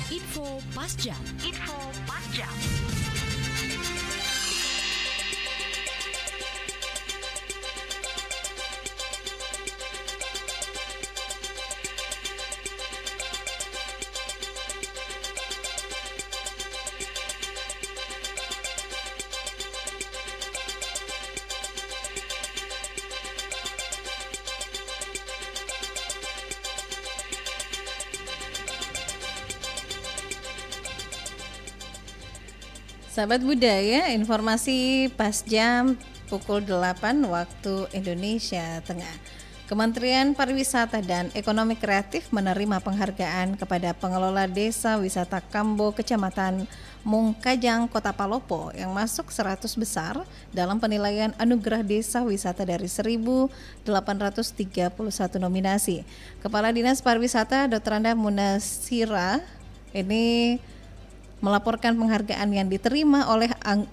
Info Pas Jam. Sahabat Budaya, informasi pas jam pukul 8 waktu Indonesia Tengah. Kementerian Pariwisata dan Ekonomi Kreatif menerima penghargaan kepada pengelola Desa Wisata Kambo Kecamatan Mungkajang, Kota Palopo yang masuk 100 besar dalam penilaian anugerah Desa Wisata dari 1.831 nominasi. Kepala Dinas Pariwisata Dr. Anda Munasira ini melaporkan penghargaan yang diterima oleh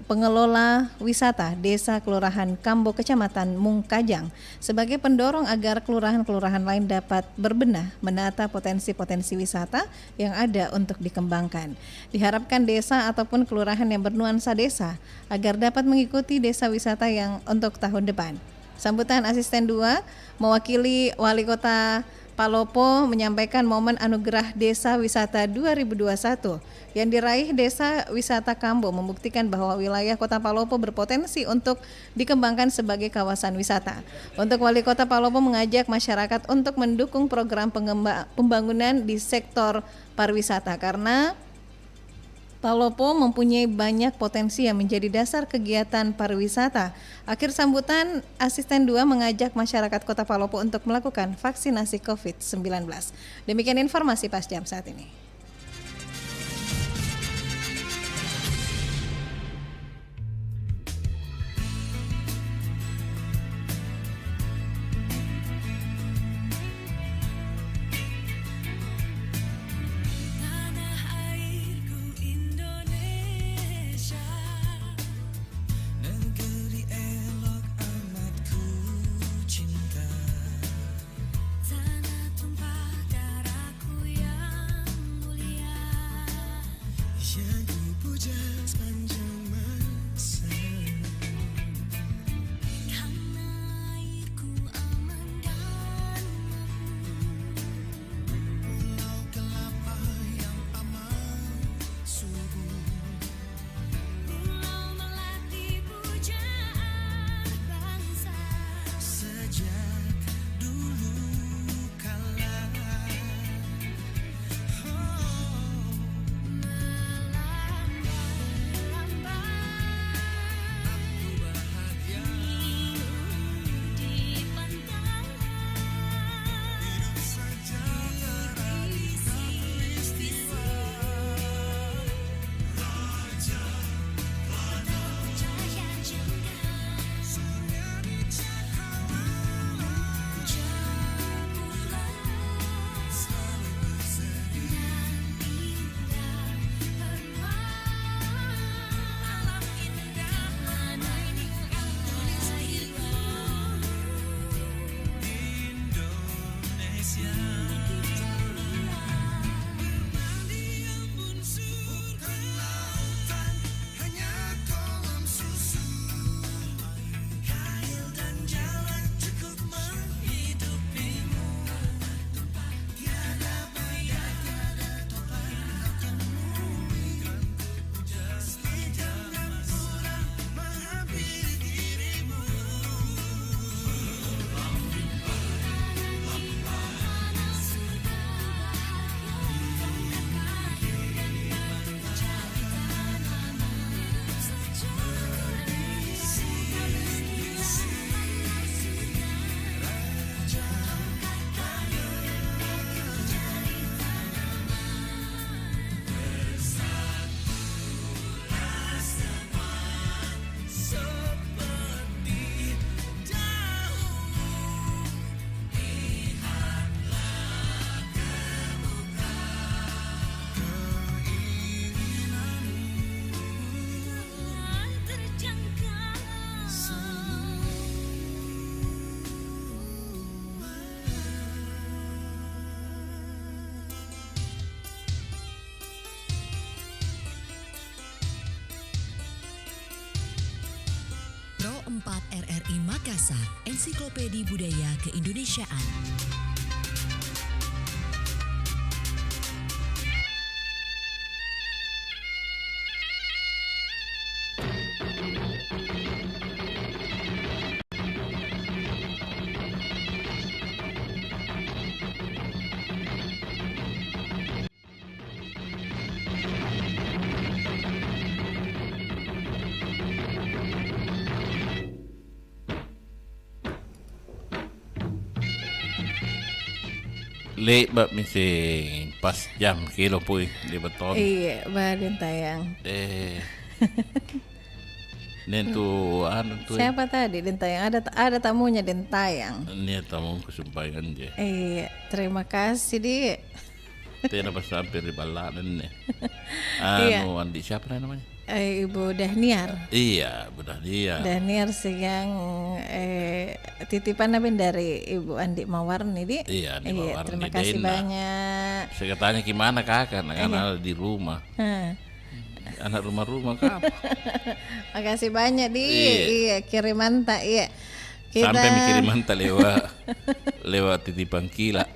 pengelola wisata Desa Kelurahan Kambo Kecamatan Mungkajang sebagai pendorong agar kelurahan-kelurahan lain dapat berbenah menata potensi-potensi wisata yang ada untuk dikembangkan. Diharapkan desa ataupun kelurahan yang bernuansa desa agar dapat mengikuti desa wisata yang untuk tahun depan. Sambutan Asisten 2 mewakili Wali Kota Palopo menyampaikan momen anugerah Desa Wisata 2021 yang diraih Desa Wisata Kambo membuktikan bahwa wilayah Kota Palopo berpotensi untuk dikembangkan sebagai kawasan wisata. Untuk Wali Kota Palopo mengajak masyarakat untuk mendukung program pembangunan di sektor pariwisata karena Palopo mempunyai banyak potensi yang menjadi dasar kegiatan pariwisata. Akhir sambutan, Asisten 2 mengajak masyarakat Kota Palopo untuk melakukan vaksinasi COVID-19. Demikian informasi pas jam saat ini. Tanah tumpah darahku yang RRI Makassar, Ensiklopedia Budaya Keindonesiaan. Late bab mising pas jam kilo pui di beton. Iya, badan tayang. Nen tu anu tu. Siapa tadi Den Tayang? Ada tamunya Den Tayang. Ini tamu kesumpayan je. Iya, terima kasih Di. Tidak pas sampai di balanan nih. Iya. Anu Andi siapa namanya? Ibu Dahniar. Iya, Bu Dahniar. Dahniar yang titipan dari Ibu Andi Mawarni Di. Iya, Andi Mawarni. Terima kasih banyak. Saya tanya gimana kakak, anak di rumah. Anak rumah-rumah kak. Makasih banyak Di. Iya, kiriman tak iya. Sampai kiriman tak lewat titipan kila.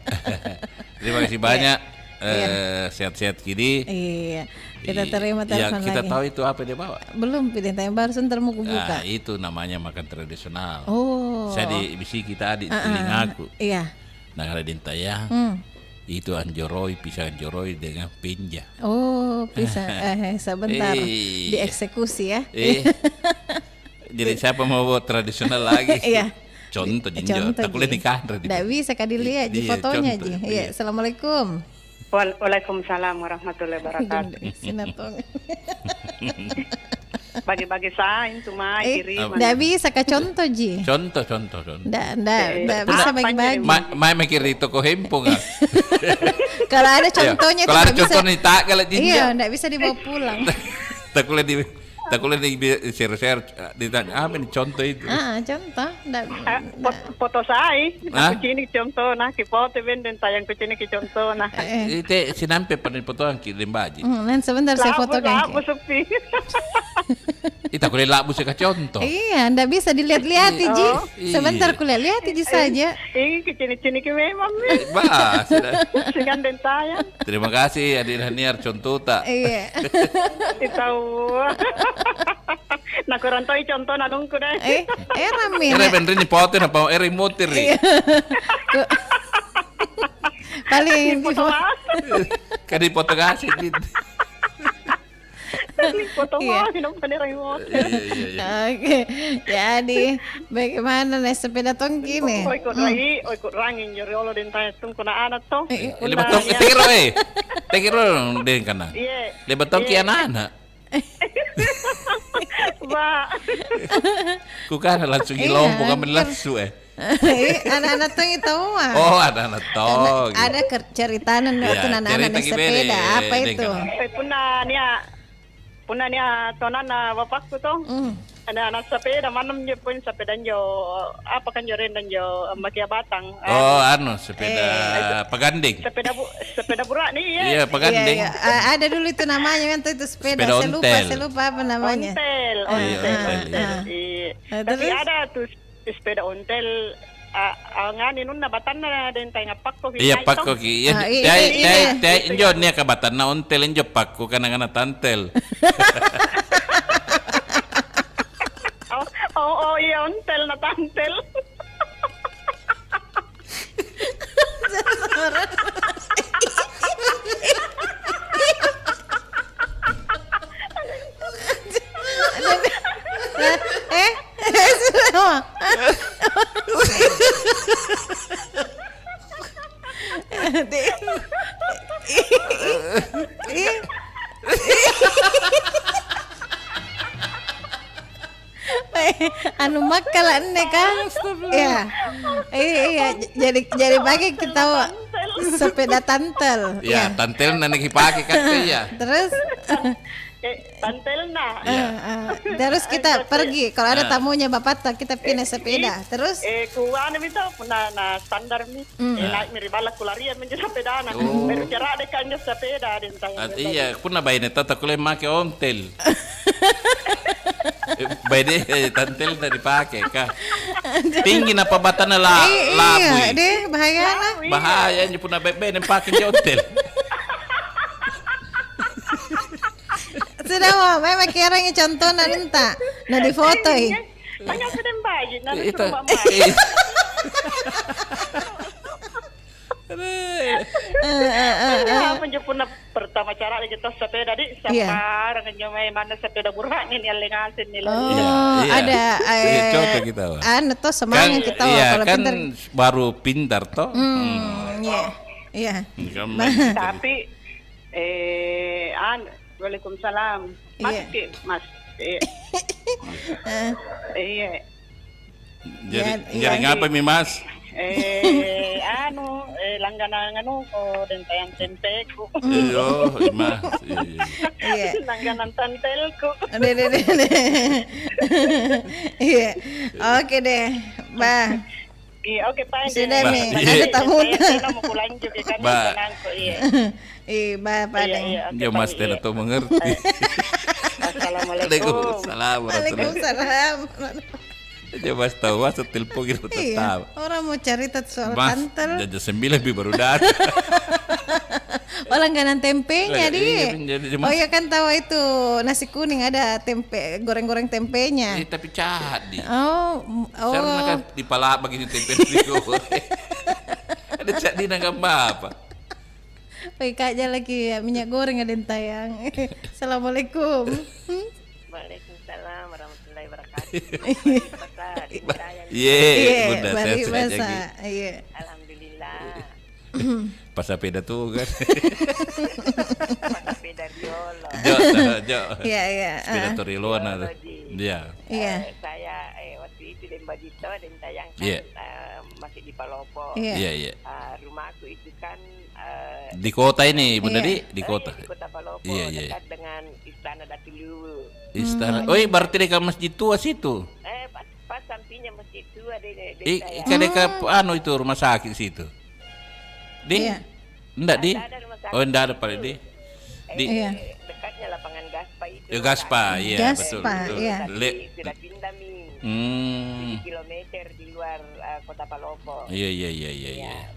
Terima kasih banyak. Sehat-sehat kini. Iya. Kita terima telepon kita lagi. tahu itu apa dia bawa? Belum, Den Tayang baru sebentar mau buka. Itu namanya makan tradisional. Oh. Saya di kita di telingaku. Iya. Nah kalau Den Tayang itu anjoroi, pisang anjoroi dengan pinja. Oh, pisang. Sebentar dieksekusi ya. Jadi siapa mau buat tradisional lagi? Iya. Contoh jinjo. Tak boleh nikah. Tidak bisa dilihat di fotonya ji. Iya. Assalamualaikum. Waalaikumsalam warahmatullahi wabarakatuh. Sinatong. Bagi-bagi sain cuma kiriman. Nggak bisa ke contoh ji. Contoh. Nggak bisa bagi-bagi. Mai mikir di toko hempo nggak? Kalau ada contohnya kalau ada contohnya tak kalau jinjo. Iya, nggak bisa dibawa pulang. Tak boleh di share ditanya apa nih contoh itu? Contoh. Foto saya. Aku cini contoh nah ki foto Den Tayang ku cini ki contoh nah. Itu sinampe pada foto yang kirim baji. Nanti sebentar saya fotokan. Labu sepi. Itu boleh labu saya contoh. Iya, ndak bisa dilihat-lihat ji. Sebentar ku lihat ji saja. Ini ki cini ki memang. Bah, Dengan Den Tayang. Terima kasih Adi Dahniar contoh tak. Iya. Tahu. Nah kurang tahu contoh nanungku deh. Ramin. Bener ni foto na pa remote ri. Paling kadi foto kasih dit. Foto mah hidup pada remote. Oke. Jadi bagaimana nih sepeda tongki nih? Ikut rangin jari Allah Den Tayang tung kuna anak tuh. Lebat tongki tekiro den kana. Lebat tongki anak. Ku kan langsung ilompo kami langsung anak-anak tong itu mah. Oh, anak-anak tong. Ada ceritanan waktu anak-anak sepeda apa itu? Punah nia tonan bapakku tuh. Ada anak sepeda manam je pun sepeda jo apa kan joren dan jo makia batang. Oh, sepeda paganding. Sepeda burak nih ya. Iya, paganding. Ada dulu itu namanya kan itu sepeda. Saya lupa apa namanya. Ontel. Tapi ada tuh sepeda ontel ngani nun nabatan na Den Tayang pakko. Iya, pakko ki. Iya, injo nia kabatan na ontel injo pakko kanang-kanang tantel. Oh iya ontel na tantel. Anu makalan nih kan, iya, jadi bagi kita sepeda tantel. Ya, tantel nanti dipakai kan ya. Terus tantel nah. Terus kita pergi. Kalau ada tamunya bapak kita pindah sepeda. Terus kuan itu punah standar nih. Naik miri balak kularian menjadi sepeda nah. Baru cara ada kan sepeda Den Tayang. Iya, punah bayi neta tak boleh make ontel. Bede tantel tidak dipakai kah? Tinggi napa batana labu. Iya deh, bahaya lah. Bahaya nya pun bebe yang pakai hotel. Sudah mau, memang kira yang contoh nanti, nah di foto Tanya sedang bayi, nanti Itu. suruh mama. Menjemput pertama cara kita sepeda di sekarang nyamai mana sepeda murah ini yang lengasin nih. Oh, ada cocok kita. Anu tuh semangat kita iya, kalau kan pintar. baru pintar toh. Iya. Tapi Waalaikumsalam. Mas, Mas. Iya. Jadi ngapa mi Mas? Langganan ko dentayang tempe ko. Oh, Mas. Iya. Langganan tantel ko. Iya. Oke deh, Bah. Iya, oke Pak. Sudah Mi, ada tamu. Saya mau lanjut ya kan ko iya. Bah, padang. Ya Mas tidak tahu mengerti. Assalamualaikum. Waalaikumsalam. Ya Mas tahu Mas telepon gitu tetap. Orang mau cari soal Mas, kantor. jam 9 baru datang. Langganan tempenya di. Jadi, Oh ya kan tahu itu nasi kuning ada tempe goreng-goreng tempenya. Tapi cahat di. Oh. Karena kan di pala begitu tempe digoreng. Ada cat di nangkap apa? Baik aja lagi ya, minyak goreng ada yang tayang. Assalamualaikum. Waalaikumsalam warahmatullahi wabarakatuh. Iya, Bunda sehat aja. Iya. Alhamdulillah. Pas sepeda tuh kan. Sepeda riolo. Jo. Iya. Sepeda toriloan ada. Iya. Saya waktu itu di Mbajito dan tayang masih di Palopo. Iya. Rumahku itu kan di kota ini, Bunda di kota. Di kota Palopo, Iya. dekat dengan Istana Datilu. Istana. Oh, berarti dekat masjid tua situ. Pas sampingnya masjid tua di Dekat itu rumah sakit situ. Enggak di? Oh, enggak ada pada di. Dekatnya lapangan Gaspa itu. Gaspa, iya betul. Iya. Sudah pindah Mi. 7 kilometer di luar kota Palopo. Iya.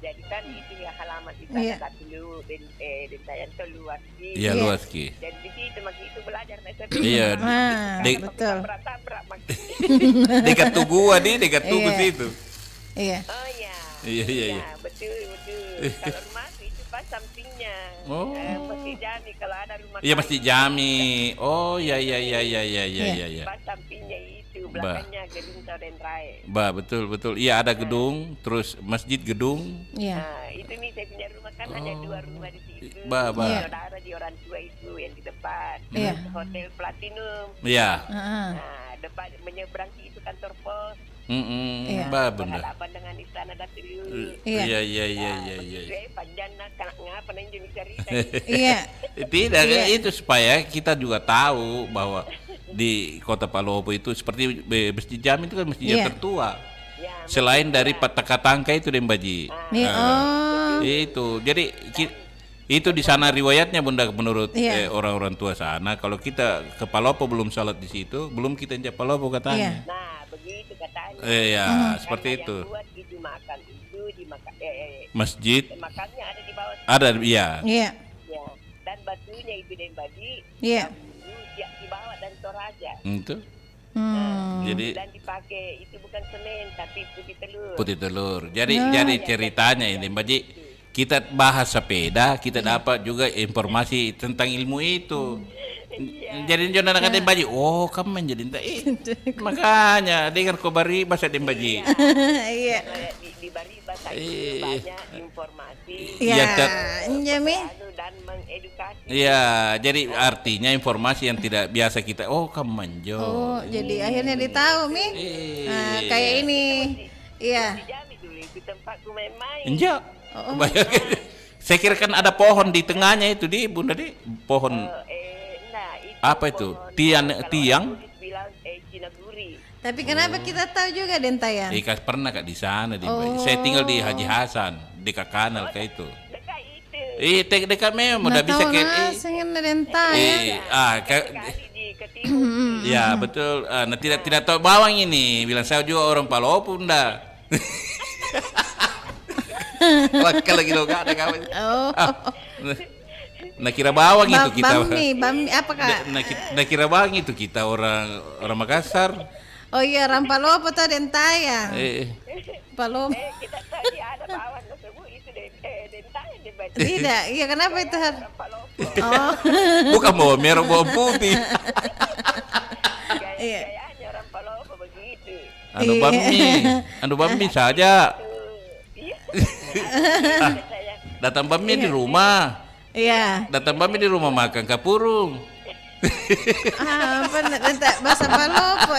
Jadi kan itu ya halaman Istana Datilu Dentayan itu luas Ki. Iya, luas Ki. Jadi di situ masih itu belajar SMP. Iya. Betul. Tabrak Dekat Tugu dekat Tugu situ. Iya. Oh iya. Iya. Betul. Kalau rumah itu pas sampingnya. Masjid Jami kalau ada rumah. Iya, Masjid Jami. Oh, iya. Pas sampingnya itu belakangnya gedung Taudenrai. Betul. Iya, ada gedung, terus masjid gedung. Iya. Nah, itu nih saya punya rumah kan ada 2 rumah di situ. Saudara di orang tua itu yang di depan. Hotel Platinum. Iya. Nah, depan menyeberang itu kantor pos. Benar. Berhadapan dengan Istana Datilu. Iya. Panjang ngapa nanti cerita. Iya. Tidak, itu supaya kita juga tahu bahwa di kota Palopo itu seperti Masjid Jami itu kan masjid yang tertua. Selain dari Patakatangka itu Dembaji. Itu. Jadi itu di sana riwayatnya Bunda menurut orang-orang tua sana. Kalau kita ke Palopo belum salat di situ, belum kita injak Palopo katanya. Nah, begitu katanya. Iya, seperti itu. Yang buat itu makan itu di masjid. Makannya ada di bawah. Ada, iya. Iya. Ya. Dan batunya itu Dembaji. Iya. Di bawah dan Toraja. Itu. Jadi dan dipakai itu bukan semen tapi putih telur. Jadi ceritanya ini Mbak Ji, kita bahas sepeda, kita dapat juga informasi tentang ilmu itu. Jadi jangan ada Mbak Ji, oh kamu menjadi makanya dengar kobari bahasa Mbak Ji. Iya. Di bari bahasa itu banyak informasi. Iya. Jami. Dan mengedukasi. Iya, jadi artinya informasi yang tidak biasa kita. Oh, kamu manjo. Oh, jadi akhirnya ditahu Mi. Nah, kayak ini. Iya. Di tempatku main-main. Enggak. Saya kira kan ada pohon di tengahnya itu di Bunda di pohon. Apa itu? Tiang. Tapi kenapa kita tahu juga Dentayang? Pernah Kak di sana di Saya tinggal di Haji Hasan, dekat kanal kayak itu. Dekat memang udah bisa kayak Dentayang. ke timur. Ya betul. Nah, tidak tahu bawang ini. Bilang saya juga orang Palopo ndak. Wakil lagi lo gak ada kawan. Nah kira bawang itu kita. Bami apa Kak? Nah kira bawang itu kita orang Makassar. Oh iya, orang Palopo tuh Dentayang. Palopo. Kita tadi ada bawang tersebut itu Dentayang di baju. Tidak, iya kenapa itu? Oh. Bukan bawang merah, bawang putih. Gayanya orang Palopo begitu. Anu bami saja. Datang bami di rumah. Iya. Datang bami di rumah makan kapurung. Apa nanti bahasa Palopo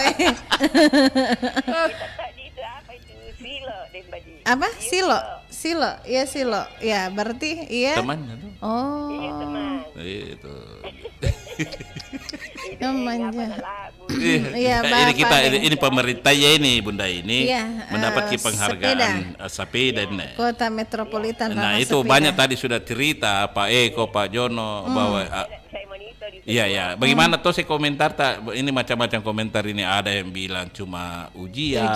Apa? Silo. Iya silo. Ya, berarti iya. Temannya tuh. Oh. Iya, teman. Itu. Temannya. Iya, ini kita ini pemerintah ya ini Bunda ini mendapat penghargaan sepeda Kota Metropolitan. Nah, itu sepeda. Banyak tadi sudah cerita Pak Eko, Pak Jono bahwa iya. Bagaimana tuh saya komentar ini macam-macam komentar ini, ada yang bilang cuma ujian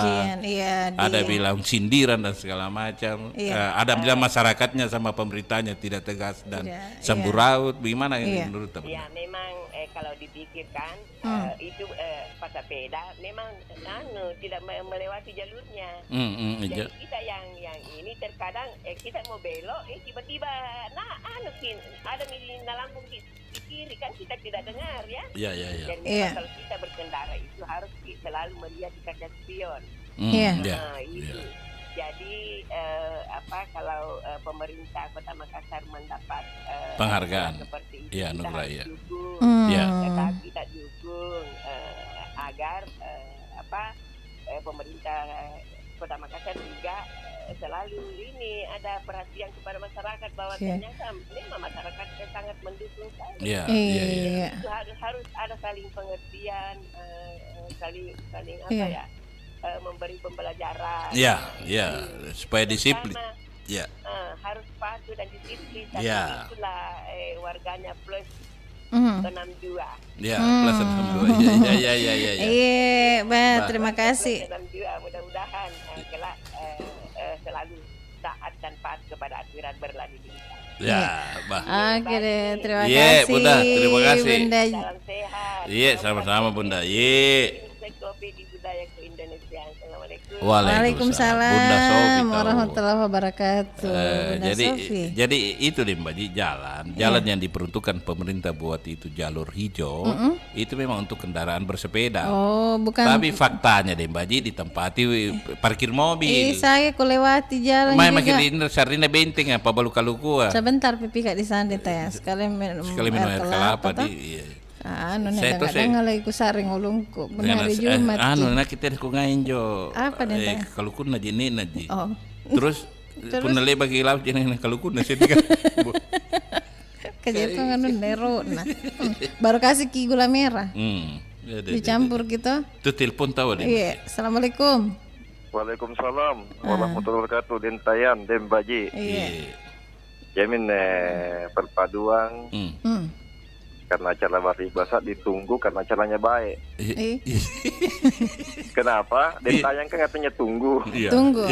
ada bilang sindiran dan segala macam. Ada bilang masyarakatnya sama pemerintahnya tidak tegas dan semburaut. Bagaimana ini menurut teman? Ya memang kalau dipikirkan itu pesepeda memang tidak melewati jalurnya. Jadi kita yang ini terkadang kita mau belok tiba-tiba ada di Lampung di kiri kan kita tidak dengar ya. Iya. Dan kalau kita berkendara itu harus selalu melihat di kaca spion. Itu. Jadi kalau pemerintah Kota Makassar mendapat penghargaan seperti itu, kita harus dukung, kita dukung agar pemerintah Kota Makassar juga selalu ini ada perhatian kepada masyarakat bahwa ternyata memang masyarakat sangat mendukung saya. Itu harus ada saling pengertian, saling memberi pembelajaran. Supaya disiplin. Harus patuh dan disiplin. Tapi itulah warganya plus 62. Plus 62. Iya, terima kasih. 62 mudah-mudahan kelak selalu taat dan patuh kepada aturan berlalu lintas. Oke deh, terima kasih. Bunda, terima kasih. Bunda. Salam sehat. Sama-sama Bunda. Ensiklopedia Budaya Keindonesiaan. Assalamualaikum. Waalaikumsalam warahmatullahi wabarakatuh. Jadi itu deh Mbak Ji, jalan yang diperuntukkan pemerintah buat itu jalur hijau itu memang untuk kendaraan bersepeda. Bukan. Tapi faktanya deh Mbak Ji ditempati parkir mobil. Saya kulewati jalan juga. Makin Sardina Benteng apa Balukalukua. Sebentar pipi kak di sana ya. Sekali minum air kelapa saya kadang lagi ku saring ulungku benar Jumat. Kita ku ngainjo. Apa nih? Kalau kun naji. Terus kun le bagi laut jeneng kalau kun nasi kan. Kajian nganu nero baru kasih ki gula merah. Dicampur gitu. Itu telepon tahu deh. Iya. Assalamualaikum. Waalaikumsalam warahmatullahi wabarakatuh. Dentayan Dembaji. Jamin perpaduan. Karena acara bahasa ditunggu karena acaranya baik. Kenapa? Dentayang kan katanya tunggu. Tunggu.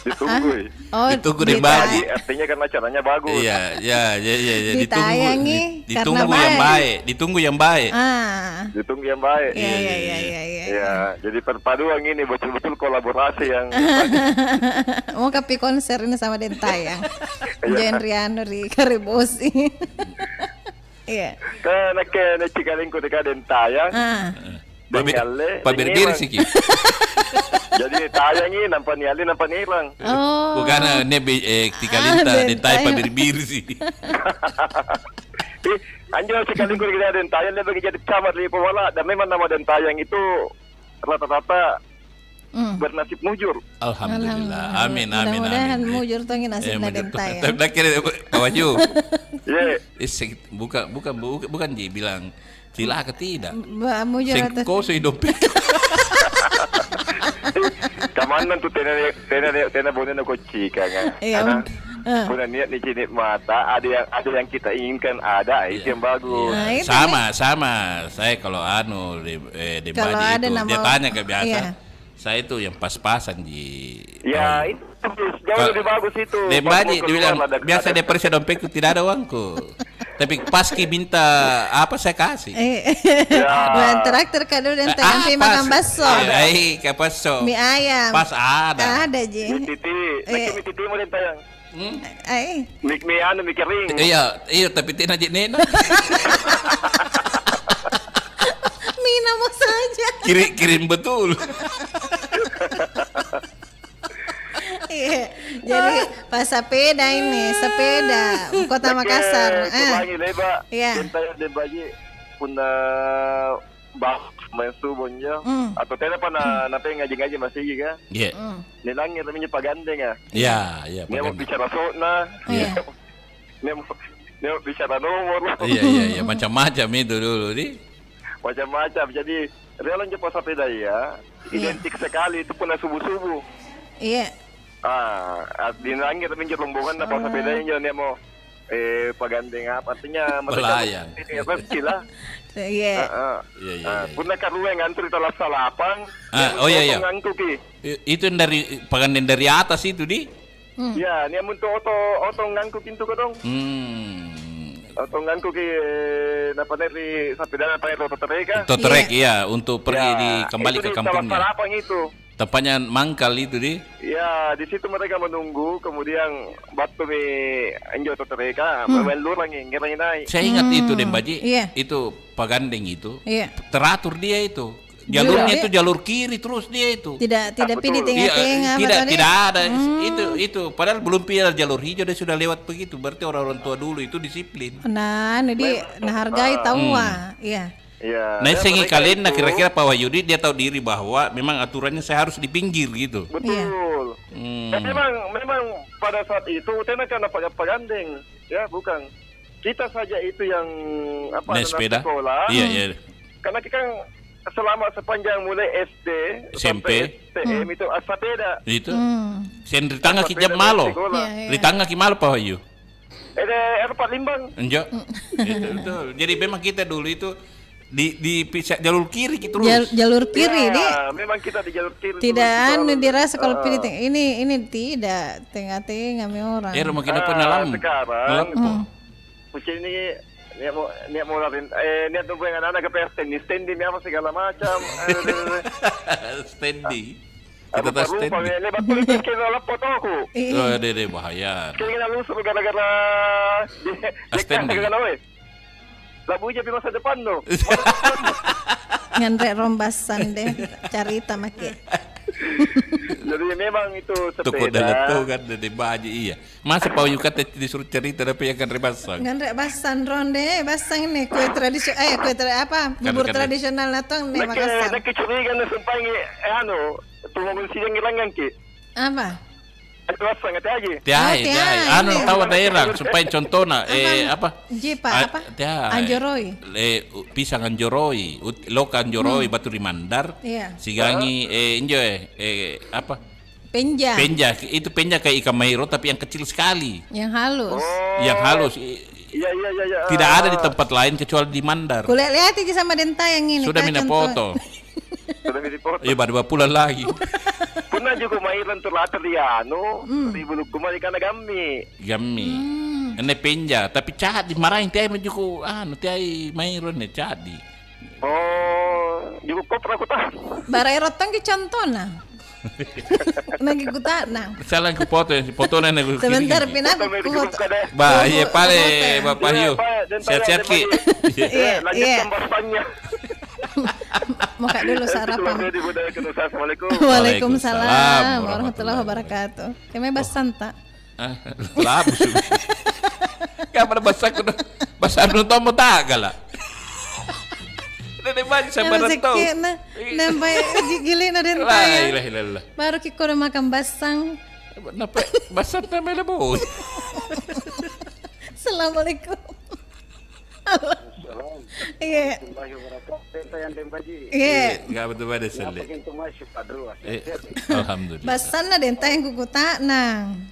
Ditunggu. Ditunggu di Bali. Artinya karena acaranya bagus. Iya. Ditayangi ditunggu yang baik. Ditunggu yang baik. Ditunggu yang baik. Iya. Jadi perpaduan ini betul-betul kolaborasi yang. Mau kapi konser ini sama Dentayang. Jen Riano di Karibosi. Iya. Karena kena cikalingku dekat Dentayang. Pabir sih ki. Jadi tayang ini nampak hilang. Bukan cikalinta Dentayang pabir sih. Anjol cikalingku dekat Dentayang lebih jadi camat di Pewala dan memang nama Dentayang itu rata-rata bernasib mujur. Alhamdulillah. Amin. Mudah-mudahan mujur tongin nasibnya Dentayang. Tak kira Pak Wahyu. Iya. Bukan Ji bilang cilaka tidak. Mujur atas. Kau sehidup. Kamanan tuh tena bonena kocika kan. Iya. Punya niat nih cinit mata, ada yang kita inginkan ada, itu yang bagus. Nah, itu Sama. Saya kalau di Kalau Baji ada itu nama- dia tanya kayak biasa. Iya. Saya itu yang pas-pasan di. Ya, itu jauh lebih bagus itu. Di Pas Baji mau dia bilang keluar, ada- biasa dia periksa dompetku tidak ada uangku. Tapi pas Ki minta apa saya kasih. Bulan terakhir kado dan tayang pi makan bakso. Kayak bakso. Mie ayam. Pas ada. Ada Ji. Mie titi mau den tayang. Ai. Mie kering. Iya tapi tidak jadi nena. Mina mau saja. Kirim betul. Iya. Jadi pas sepeda ini, sepeda Kota Makassar. Kurangi leba. Iya. Den tayang den Baji punna bah main subonja atau tena pa na ngaji-ngaji masih kan? Iya. Nilangi namanya pagandeng ya. Iya. Dia mau bicara sona. Iya. Dia mau bicara nomor. Iya, macam-macam itu dulu nih. Macam-macam. Jadi realan je pas sepeda ya, identik sekali itu pun subuh-subuh. Iya. Di langit tapi rombongan na pas sepeda yang dia mau pagandeng apa artinya Pelayang. Rezeki lah. Iya. Punna karuwe ngantur itu salapan. Iya. Ngantuk Itu yang dari pagandeng dari atas itu di. Ya, ni amun tu oto ngangkuk pintu ko dong. Oto ngangkuk ki dari sepeda na tayo totereka. Toterek iya untuk pergi kembali ke kampungnya. Salapan itu. Tempatnya mangkal itu di. Ya, di situ mereka menunggu, kemudian batu mi enjo totereka, melur lagi ngirangin naik. Saya ingat itu Den Baji. Iya. Itu pagandeng itu. Iya. Teratur dia itu. Jalurnya itu jalur kiri terus dia itu. Tidak pilih tengah-tengah. Tidak ada itu padahal belum pilih jalur hijau dia sudah lewat begitu. Berarti orang tua dulu itu disiplin. Nah, hargai tahu iya. Iya. Nah, saya kalian kira-kira Pak Wahyudi dia tahu diri bahwa memang aturannya saya harus di pinggir gitu. Betul. Memang pada saat itu tena karena pagandeng ya bukan. Kita saja itu yang sepeda. Sekolah. Iya. Karena kita selama sepanjang mulai SD SMP STM itu sepeda. Itu. Sen di tangga ki jam malo. Di tangga ki malo Pak Wahyu. Erpat limbang. Enggak. Itu betul. Jadi memang kita dulu itu di pisah jalur kiri gitu terus. Jalur kiri di. Memang kita di jalur kiri. Tidak dirasa kalau pilih ini tidak tengah-tengah orang. Ya rumah kita pun dalam. Sekarang. Mungkin ini niat mau niat tunggu yang anak-anak ke standing apa segala macam. Standing. Kita tas standing. Lebat tulis kena lapot aku. Oh, deh bahaya. Kena lusur gara-gara standing. Labu aja di masa depan no. Ngandrek rombasan deh carita make. Jadi memang itu sepeda. Toko dalam kan dari Baji iya. Masa Pak Wayu kata disuruh cerita tapi akan rebasang. Ngandrek basan ronde, basang ini kue tradisional bubur tradisional natong nih Makassar. Nak kecurigaan sampai tunggu sidang ngilangan ki. Apa? Itu apa nggak aja? Tiai. Tahu daerah supaya contohnya Jipa Anjoroi. Pisang Anjoroi, loka Anjoroi Batu Rimandar. Iya. Sigangi Penja. Itu penja kayak ikan mairo tapi yang kecil sekali. Yang halus. Yang halus. Iya. Tidak ada di tempat lain kecuali di Mandar. Kulihat aja sama Denta yang ini. Sudah minta foto. Sudah minta foto. Iya baru pulang lagi. Pernah juga mainan terlatar di di bulu kumari karena Gami. Ini penja tapi cahat dimarahin tiai juga tiai mainan cadi. Oh, juga kopra aku tahu. Barai rotong ki contohna. Nagi kutana. Salah ke foto nene. Sebentar pinang foto. Bah, iya pale Bapak Yu. Sehat-sehat Ki. Iya. Pembahasannya. Muka dulu sarapan. Assalamualaikum. Waalaikumsalam warahmatullahi wabarakatuh. Kami basan tak? Labus. Kapan basan nonton mo tagala. Nene banyak sama nonton. Nampai gili na din tayo. Baru kiko na makan basang. Basang na may laboy. Assalamualaikum. Iya. Iya. Betul pada sel. Alhamdulillah. Basan na din tayong kukuta nang.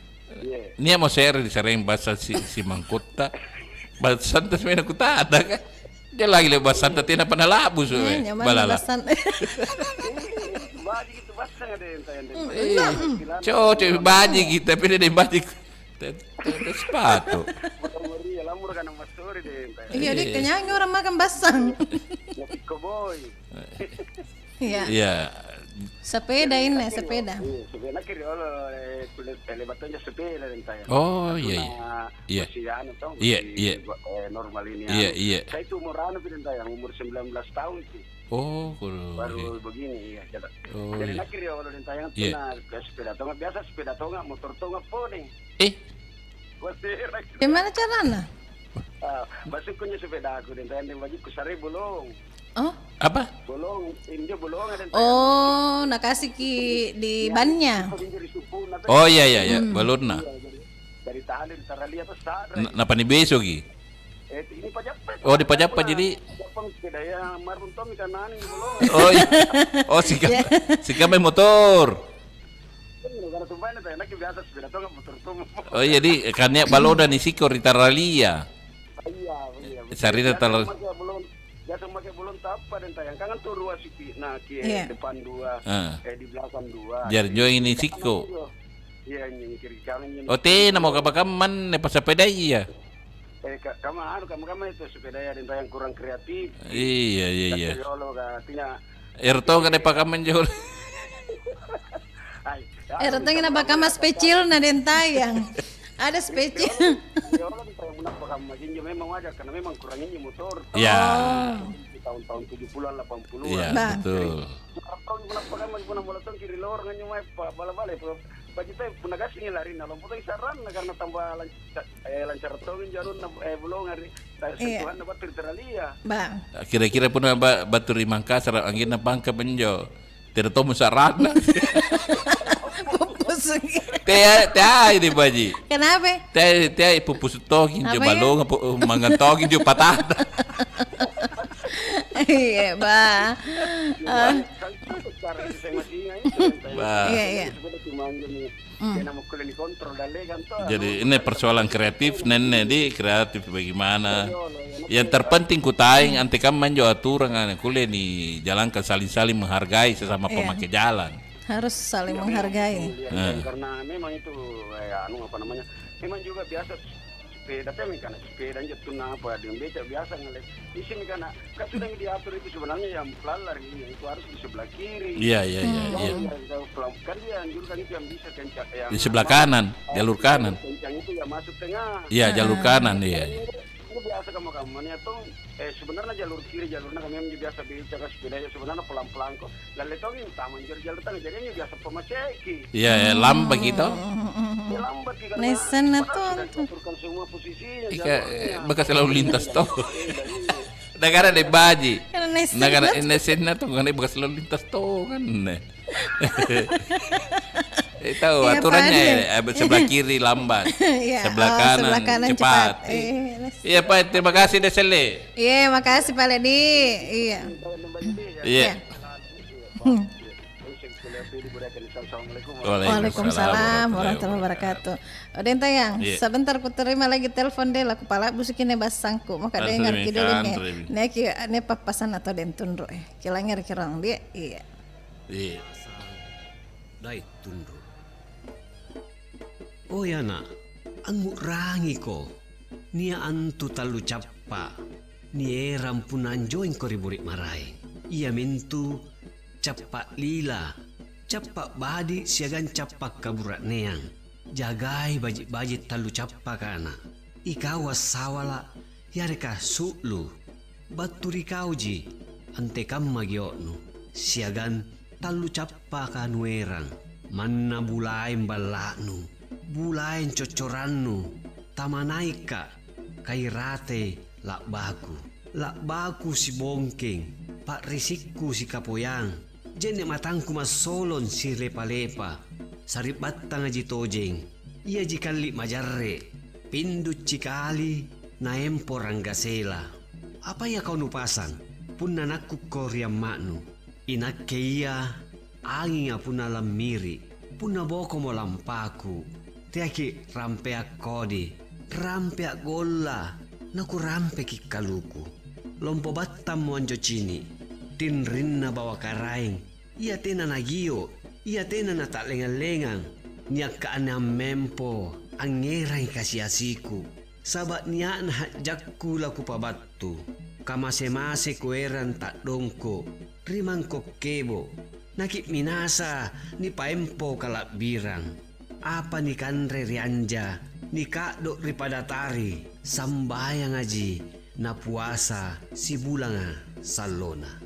Nia mau share di sering bahasa si mangkota. Bahasa santas mena kuta ada kan. Dia lagi le bahasa santas tina pernah labu so. Balala. Baji gitu bahasa ada yang Cocok baji kita tapi dia baji sepatu. Iya, dia kenyang orang makan basang. Iya. Iya. Sepeda ini, sepeda. Oh iya iya. Iya iya. Normal ini. Iya iya. Saya itu umur 19 tahun sih. Oh, baru begini ya. Jadi nakir ya kalau dintayang tuna sepeda tonga biasa sepeda tonga motor tonga poning. Gimana caranya? Masuknya sepeda aku dintayang di baju kusari bolong. Oh? Apa? Bolong, injo bolong ada. Oh, nakasih di bannya. Oh iya iya iya, balon na. Dari tali taralia atas sadra. Napa ni besok gi? Ini pajak. Oh di pajak jadi. Sepeda yang marun tom ikan nani bolong. Oh iya. Oh si kami motor. Oh iya di kannya baloda ni sikor di taralia. Iya. Sarina talar. Biasa pakai belum tapa dan tayang kan tuh dua sih depan dua di belakang dua. Jarjo ini siko. Iya yang kiri kanan. Oh nama kabakaman ne pas sepeda iya. Kamu itu sepeda ya dan tayang kurang kreatif. Iya. Artinya Erto kan pakaman jol. Erto ngina bakaman spesial na den tayang. Ada spesial. Memang wajar karena memang kurangnya motor. Iya. Tahun-tahun 70-an 80-an. Iya, betul. Puna molotong kiri lor nganyo mai bala-bala. Bagi teh puna gasing lari na lompo teh saran karena tambah lancar tongin jarun bulong hari sentuhan na batur teralia. Bang. Kira-kira puna batur di Mangkasar anggina bangka benjo. Tidak tahu musaran. Teh ini baji. Kenapa? Teh pupus togin jo balong mangan togin jo patah. Iya, Ba. Iya. Jadi ini persoalan kreatif nenek di kreatif bagaimana. Yang terpenting kutaing anti kaman jo aturan kuliah ni jalankan saling menghargai sesama pemakai jalan. Harus saling menghargai. Karena memang itu memang juga biasa sepeda tapi karena sepeda jatuh apa dengan beca biasa ngeliat di sini karena kan sudah diatur itu sebenarnya yang pelalar ini itu harus di sebelah kiri. Iya. Kan dia anjurkan itu yang bisa kencang yang di sebelah kanan, jalur kanan. Kencang itu yang masuk tengah. Iya, jalur kanan iya. Itu biasa kamu tuh sebenarnya jalur kiri jalurnya kami yang biasa bicara sepeda sebenarnya pelan-pelan kok. Lalu itu ini taman jalur tengah jadinya biasa pemaceki. Iya, lambat gitu. Lambat kita. Nesen tuh aturkan semua posisinya. Bekas lalu lintas toh. Negara de baji. Negara nesen tuh kan bekas lalu lintas toh kan. Tahu aturannya sebelah kiri lambat, sebelah kanan cepat. Iya Pak, terima kasih Desele. Iya, makasih Pak Ledi. Iya. Waalaikumsalam warahmatullahi wabarakatuh. Den tayang, sebentar ku terima lagi telepon deh lah kepala busikine basangku. Maka dengar kidulnya. Ne papasan atau den tundro kilangir kirang dia. Iya. Dai tundro. Oh ya nak, anggu rangi ko. Nia antu talu cappa. Ni rampunan join ko riburik marai. Ia mentu cappa lila. Cappa badi siagan cappa kaburat neang. Jagai bajit talu cappa kana. Ikaw sawala yareka sulu. Baturi kauji ante kam magioknu. Siagan talu cappa kanuerang. Manna bulai balaknu. Bulain cocorannu tamanaika kairate lak baku si bongking pak risikku si kapoyang jene matangku masolon si lepa-lepa sarip batang aji tojeng ia jikali majarre pindut cikali naempo ranggasela apa ya kau nupasan pun nanakku koryam maknu inakke ia angin apuna lamiri puna boko mo lampaku Tiaki rampe akodi, rampe golla, naku rampe kikaluku. Lompo batam monjo cini, tin rinna bawa karaing, ia tena nagio, ia tena na tak lengang-lengang, niak ka anam mempo, angerang kasih asiku. Sabat niak na jakku laku pabatu, kamase-mase kueran tak dongko, rimang kokebo, nakip minasa ni paempo kalak birang. Apa ni kanre rianja, ni kakdok ripadatari, sambayang aji, na puasa si bulanga salona.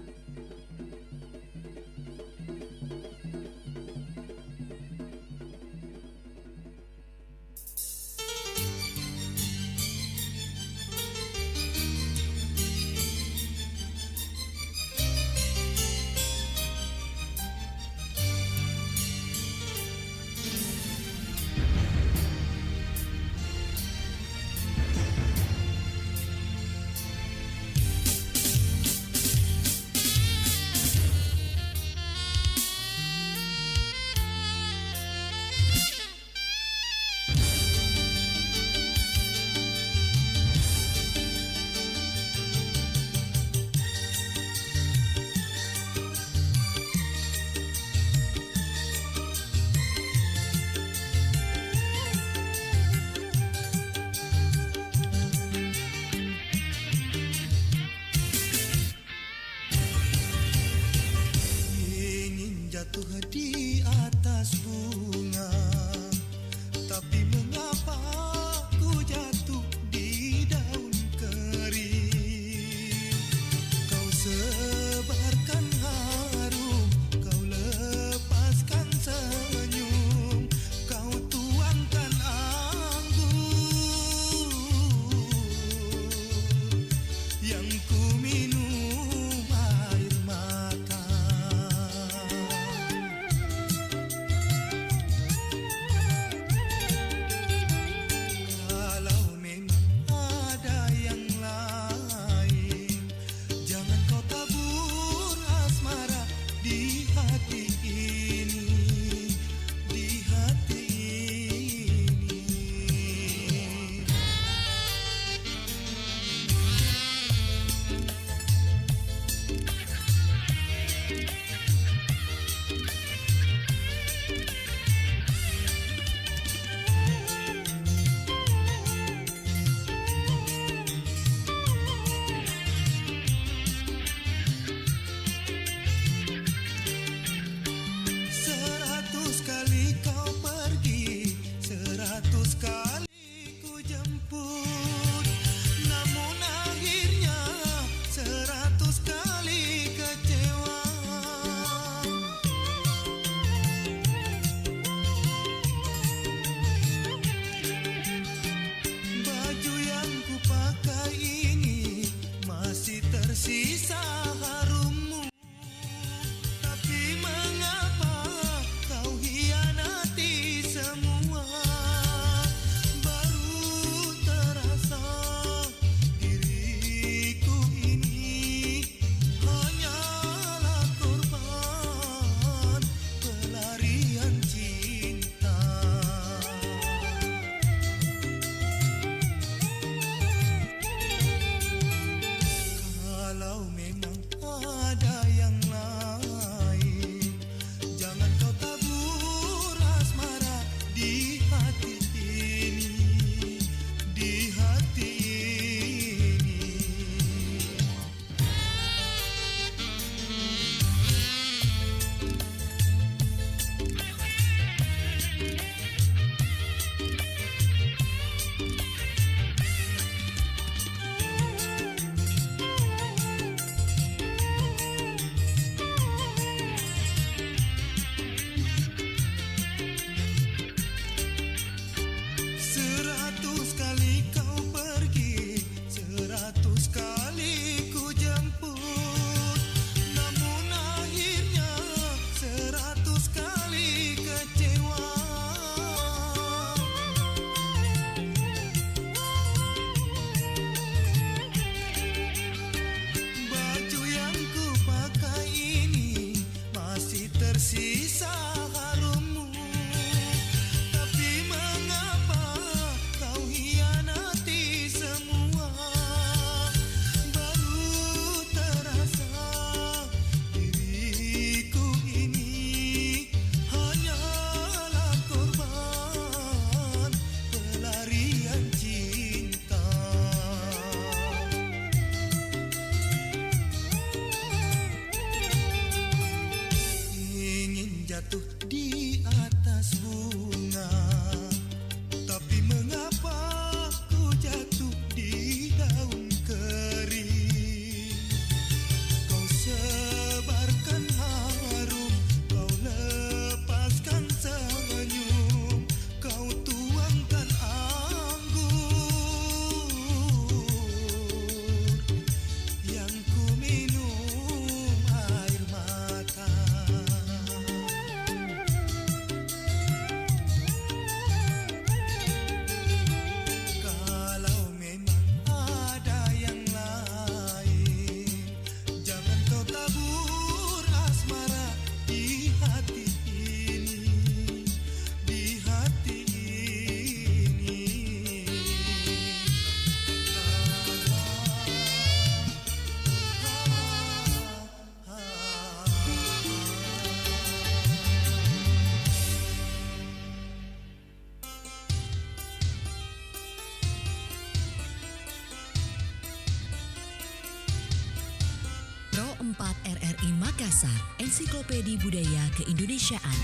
RRI Makassar, Ensiklopedia Budaya Keindonesiaan.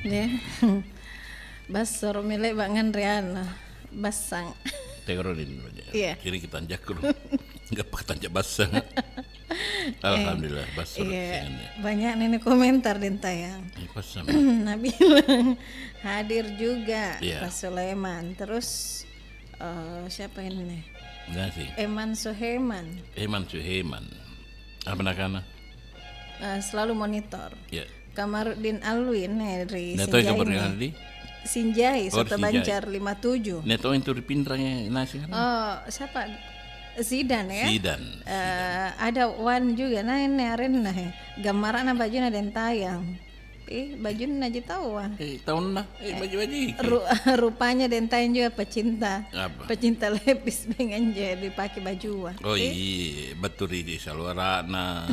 Ya, basor milik Bangan Riana, basang. Tegeronin Iya. Kiri kita tanjak dulu. Enggak pakai tanjak basang. Alhamdulillah basor. Iya. Banyak nih komentar din tayang. Pas Nabi hadir juga Iya. Pak Sulaiman. Terus siapa ini nih? Nasi. Eman Suheman. Eman Suheman. Apa nakana? Selalu monitor. Ya. Kamarudin Alwin dari Neto yang Sinjai. kabar di? Sinjai, Oh, Soto Sinjai. Banjar 57. Neto itu pindrangnya nasi kan? Oh, siapa? Zidan ya? Zidan. Ada Wan juga, nah ini aren nah gambaran baju na den tayang. Baju na aja tahu wah. Tahun lah, baju-baju. Rupanya den tayang juga pecinta. Apa? Pecinta lepis pengen jadi pakai baju wah. Oh iya, betul ini saluarana.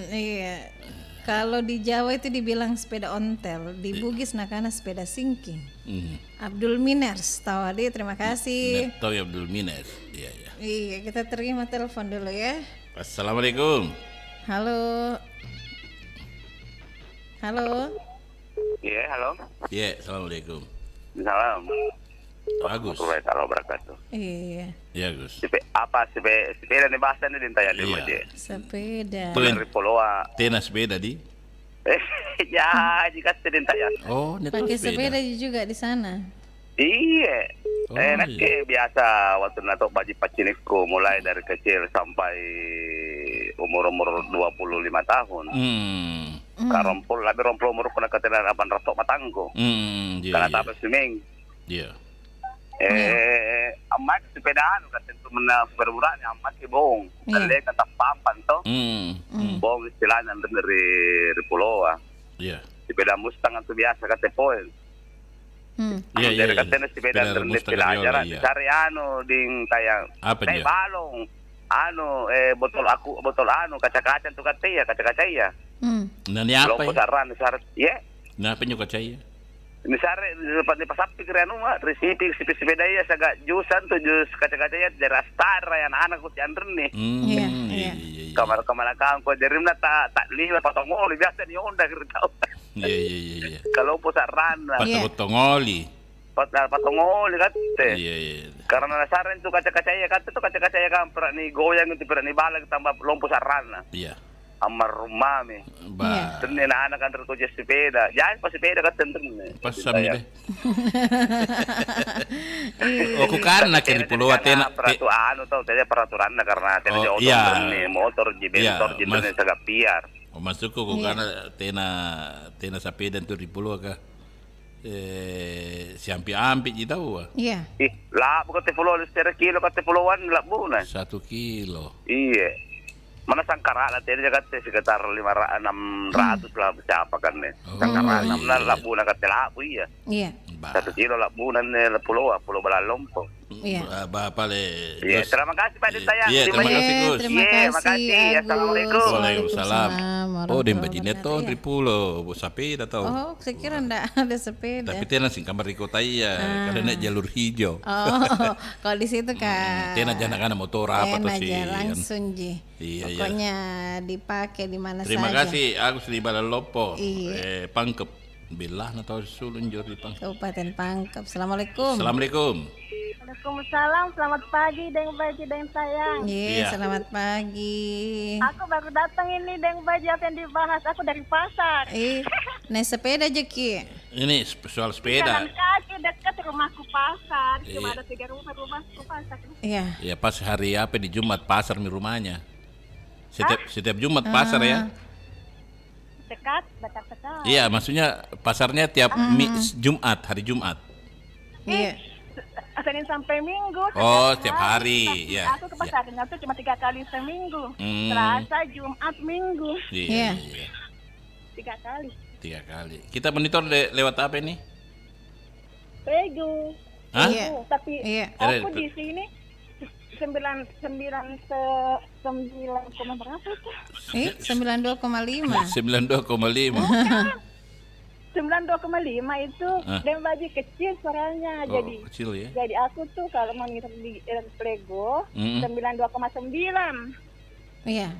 Iya. Kalau di Jawa itu dibilang sepeda ontel, di Bugis nakana sepeda sinking. Abdul Miners, Tawadi, terima kasih. Neto ya Abdul Miners. Iya, iya. Iya, kita terima telepon dulu ya. Assalamualaikum. Halo. Halo. Iya, halo. Iya, assalamualaikum. Salam. Agus. Warahmatullahi wabarakatuh. Iya. Iya, Gus. Sepeda nih bahasa nih dintanya di Iya. Moje. Sepeda. Dari Poloa. Tena sepeda di? Ya, jika sedintanya. Oh, neto Pakai sepeda juga di sana. Iya. Oh, Enak iya. biasa waktu nato baju paciniku mulai dari kecil sampai umur 25 tahun. Karompol labi rompol umur kuna katena aban ratok matanggo. Iya. Karena Iya. tapos swimming. Iya. Amat sepedaan kata itu mena berburan amat ke bong. Dale kata pampan to. Bong istilahnya dari Pulau. Iya. Sepeda Mustang itu biasa kata poin. Iya, iya. Dari kata sepeda dari Mustang pelajaran Viola, iya. cari ding tayang. Apa dia? Balong. Botol kaca-kaca tuh kata ya, kaca-kaca ya. Nah, ini apa Lompo ya? saran syarat ya. Nah, apa nyuka caya? Ini sare di pasapi kira mah resipi sepeda ya sagak jusan tuh jus kaca-kaca ya dari astara yang anak ku ciandren nih. Iya, iya. Kamar kang ko dari mana tak lihat potong oli biasa ni onda kira tahu. Iya, iya, iya. Kalau pusaran Potong oli. potong oli kate. Iya, iya. Karena saran tuh kaca-kaca ya kate tuh kaca-kaca ya kan pernah ni goyang itu pernah ni balag tambah lompo sarana. Iya. Amar rumah mi. Ba. Tentu anak kan terus sepeda. Jangan pas sepeda kan tentu. Pas sami deh. Oh, ku kana kiri Pulau Atena. Peraturan atau tadi peraturan karena tadi Oh, auto iya. nih motor jibentor Iya, jibentor sagak piar. Oh, masuk ku kana tena sepeda tu di Pulau ka. Siampi-ampi di tahu. Iya. Ih, lah bukan te pulau secara kilo kate pulauan lah buna. 1 kilo. Iya. Mana sangkara lah tadi kate sekitar 600 lah siapa kan nih. Sangkara 6 lah buna kate lah iya. Iya. 1 kilo lah buna nih pulau Balalompo. Iya. Bapak le. Iya, terima kasih Pak Ditayang. Iya, terima kasih Gus. Terima Iya, kasih. makasih. Agus. Assalamualaikum. Waalaikumsalam. Oh, dem bajinet warahmatullahi ton di Pulau, sepeda tau. Oh, saya kira enggak ada sepeda. Tapi tena sing kamar di kota iya, karena jalur hijau. Oh, kalau di situ kan. Tena jangan kana motor apa tuh enak sih. aja langsung ji. Iya, iya. Pokoknya dipakai di mana saja. Terima kasih, Agus di Balalopo. Iya. Pangkep. Bilah na tau sulun jor di Pangkep. Kabupaten Pangkep. Assalamualaikum. Assalamualaikum. Waalaikumsalam, selamat pagi Deng Baji Deng Sayang. Iya, selamat pagi. Aku baru datang ini Deng Baji apa yang dibahas, aku dari pasar. Naik sepeda aja Ki. Ini soal sepeda. Jalan kaki dekat rumahku pasar, cuma Iya. ada 3 rumahku pasar. Iya. Ya pas hari apa di Jumat pasar di rumahnya. Setiap Jumat pasar ya. Dekat. Iya, maksudnya pasarnya tiap Jumat, hari Jumat. Iya. Senin sampai Minggu. Oh, setiap hari, ya. Aku ke pasarnya tuh cuma 3 kali seminggu. Hmm. Selasa, Jumat, Minggu. Iya. 3 kali. 3 kali. Kita monitor lewat apa nih? Pegu. Hah? Iya. Tapi aku di sini 9,5 92,5. 92,5 itu Dembaji kecil suaranya. Oh, kecil ya. Jadi aku tuh kalau monitor di Plego 92,9. Iya.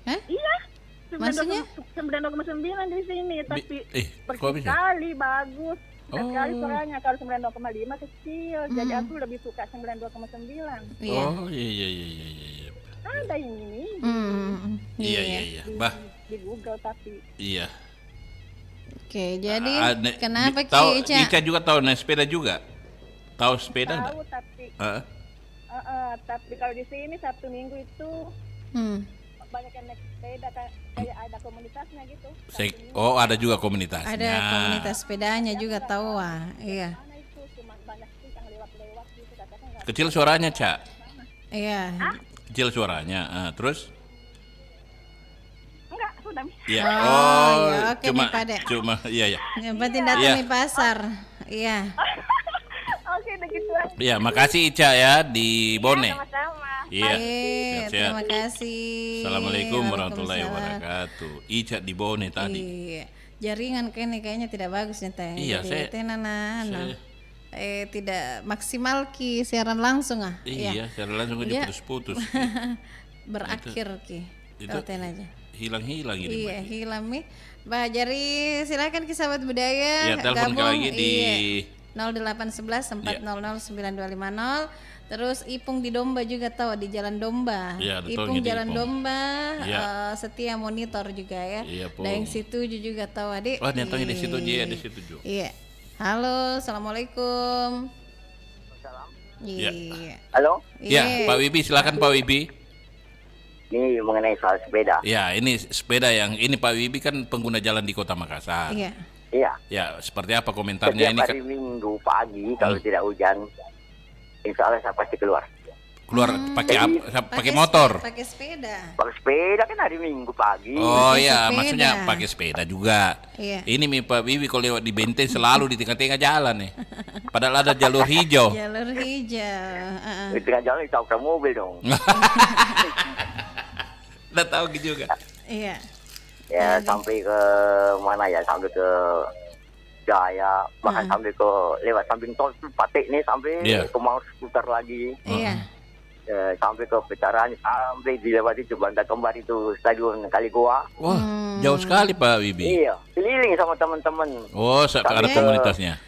Hah? Iya. Maksudnya 92,9 di sini, tapi kok bisa? berkali bagus. Sekali suaranya kalau 92,5 kecil. Jadi aku lebih suka 92,9. Oh, iya. Ada yang ini. Iya. Bah. Di Google tapi. Iya. Oke, jadi kenapa Ki Ica juga tahu naik sepeda juga? Tahu sepeda enggak? Tahu tapi kalau di sini Sabtu Minggu itu banyak yang naik sepeda, kayak ada komunitasnya gitu. Oh, ada juga komunitasnya. Ada komunitas sepedanya juga tahu iya. Kecil suaranya, Cak. Iya. Kecil suaranya. Terus? Enggak, sudah. Iya. Ya, oke cuma, nih, Pak De. iya. Yang penting datang di pasar. Iya. Oke, begitu aja. Iya, makasih Ica ya di Bone. Sama-sama. Iya. Baik, Sehat-sehat. terima kasih. Assalamualaikum warahmatullahi wabarakatuh. Ica di Bone tadi. Iya. Jaringan kayaknya tidak bagus nih Teh. Iya, jadi tidak maksimal ki siaran langsung Iya, siaran langsung aja putus-putus. Berakhir ki. Itu aja. Hilang-hilang ini. Iya, hilang nih. Bah, jadi silakan ki sahabat budaya. Iya, telepon lagi di 0811 400 9250. Terus Ipung di Domba juga tahu di Jalan Domba. Ya, Ipung Jalan Domba setia monitor juga ya. Iya, Dan yang situ juga tahu adik. Oh, nyatanya di situ dia di situ juga. Iya. Halo, assalamualaikum. Iya. Halo. Ya, Pak Wibi, silakan Pak Wibi. Ini mengenai soal sepeda. Ya, ini sepeda yang ini Pak Wibi kan pengguna jalan di Kota Makassar. Iya. Iya. Ya, seperti apa komentarnya Setiap ini? hari Minggu pagi kalau tidak hujan, insya Allah saya pasti keluar. Keluar pakai motor. Pakai sepeda. Pakai sepeda kan hari Minggu pagi. Oh iya, maksudnya pakai sepeda juga. Iya. Ini Pak Wibi kalau lewat di Benteng selalu di tengah-tengah jalan nih. Padahal ada jalur hijau. Jalur hijau. Di tengah jalan ditabrak mobil dong. Udah tahu gitu juga. Iya. Ya sampai ke mana ya? Sampai ke Jaya, bahkan sampai ke lewat samping tol Patek nih sampai ke mau putar lagi. Iya. Sampai ke Petaran, sampai dilewati Jembatan Kembar itu Stadion Kaligoa. Wah, jauh sekali Pak Wibi. Iya, keliling sama teman-teman. Oh, ada komunitasnya.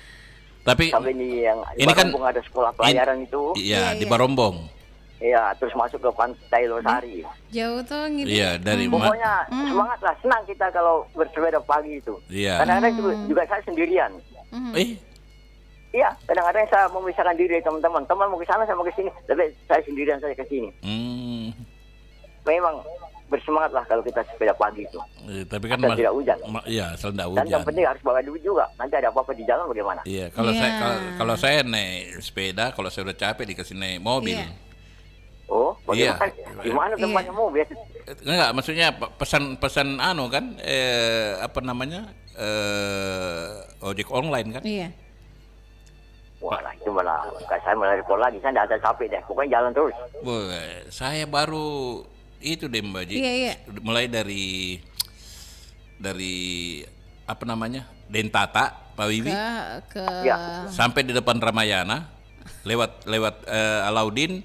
Tapi sampai ini kan ada sekolah pelayaran itu. Iya, di Barombong. Iya, terus masuk ke Pantai Losari. Jauh tuh gitu. Iya, dari pokoknya semangat lah, senang kita kalau bersepeda pagi itu. Iya. Kadang-kadang juga saya sendirian. Iya, kadang-kadang saya memisahkan diri dari teman-teman. Teman mau ke sana, saya mau ke sini. Tapi saya sendirian saja ke sini. Memang bersemangat lah kalau kita sepeda pagi itu. Tapi kan tidak hujan. Iya, asal tidak hujan. Dan yang penting harus bawa duit juga. Nanti ada apa-apa di jalan bagaimana? Iya, kalau saya naik sepeda, kalau saya udah capek dikasih naik mobil. Oh, bagaimana? Gimana tempatnya mobil? Enggak, maksudnya pesan kan apa namanya? Ojek online kan? Iya. Wah, itu malah saya malah repot lagi. Saya tidak ada capek deh. Pokoknya jalan terus. Saya baru itu deh Mbak Ji. Iya. Mulai dari apa namanya? Dentata, Pak Wibi. Sampai di depan Ramayana, lewat Alauddin.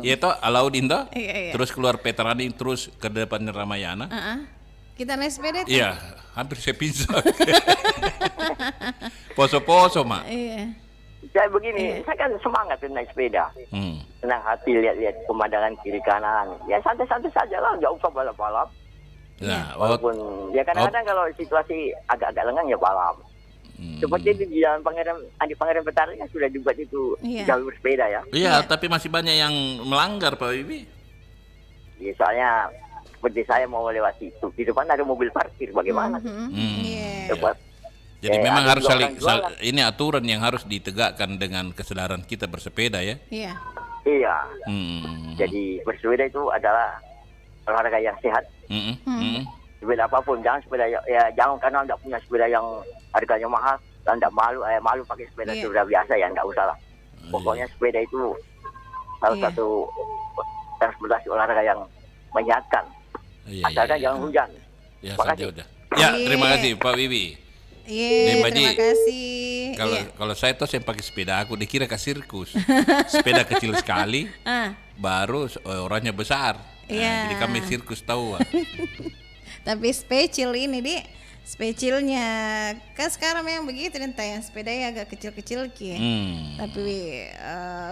Iya toh, Alauddin toh. Iya. Terus keluar Petarani terus ke depan Ramayana. Kita naik sepeda tuh. Iya, hampir saya pingsan. Poso-poso, Mak. Iya. Saya begini, saya kan semangat naik sepeda. Senang hati lihat-lihat pemandangan kiri kanan. Ya santai-santai saja lah, nggak usah balap-balap. Nah, walaupun ya kadang-kadang kalau situasi agak-agak lengang ya balap. Seperti di Jalan Pangeran Petani kan sudah dibuat itu jalur sepeda ya. Iya, tapi masih banyak yang melanggar Pak Wibi. Ya, soalnya seperti saya mau lewat situ, di depan ada mobil parkir, bagaimana? Jadi memang harus ini aturan yang harus ditegakkan dengan kesadaran kita bersepeda ya. Iya. Iya. Jadi bersepeda itu adalah olahraga yang sehat. Sepeda apapun, jangan sepeda jangan karena anda punya sepeda yang harganya mahal, anda malu pakai sepeda sudah biasa ya, enggak usah lah. Pokoknya sepeda itu salah satu transportasi olahraga yang menyehatkan. Asalkan jangan hujan. Terima kasih. Ya, terima kasih Pak Wibi. Terima kasih. Kalau saya tuh yang pakai sepeda aku dikira ke sirkus. Sepeda kecil sekali, baru orangnya besar. Jadi kami sirkus tahu. Tapi spesial ini spesialnya kan sekarang memang begitu nih yang sepeda ya agak kecil-kecil tapi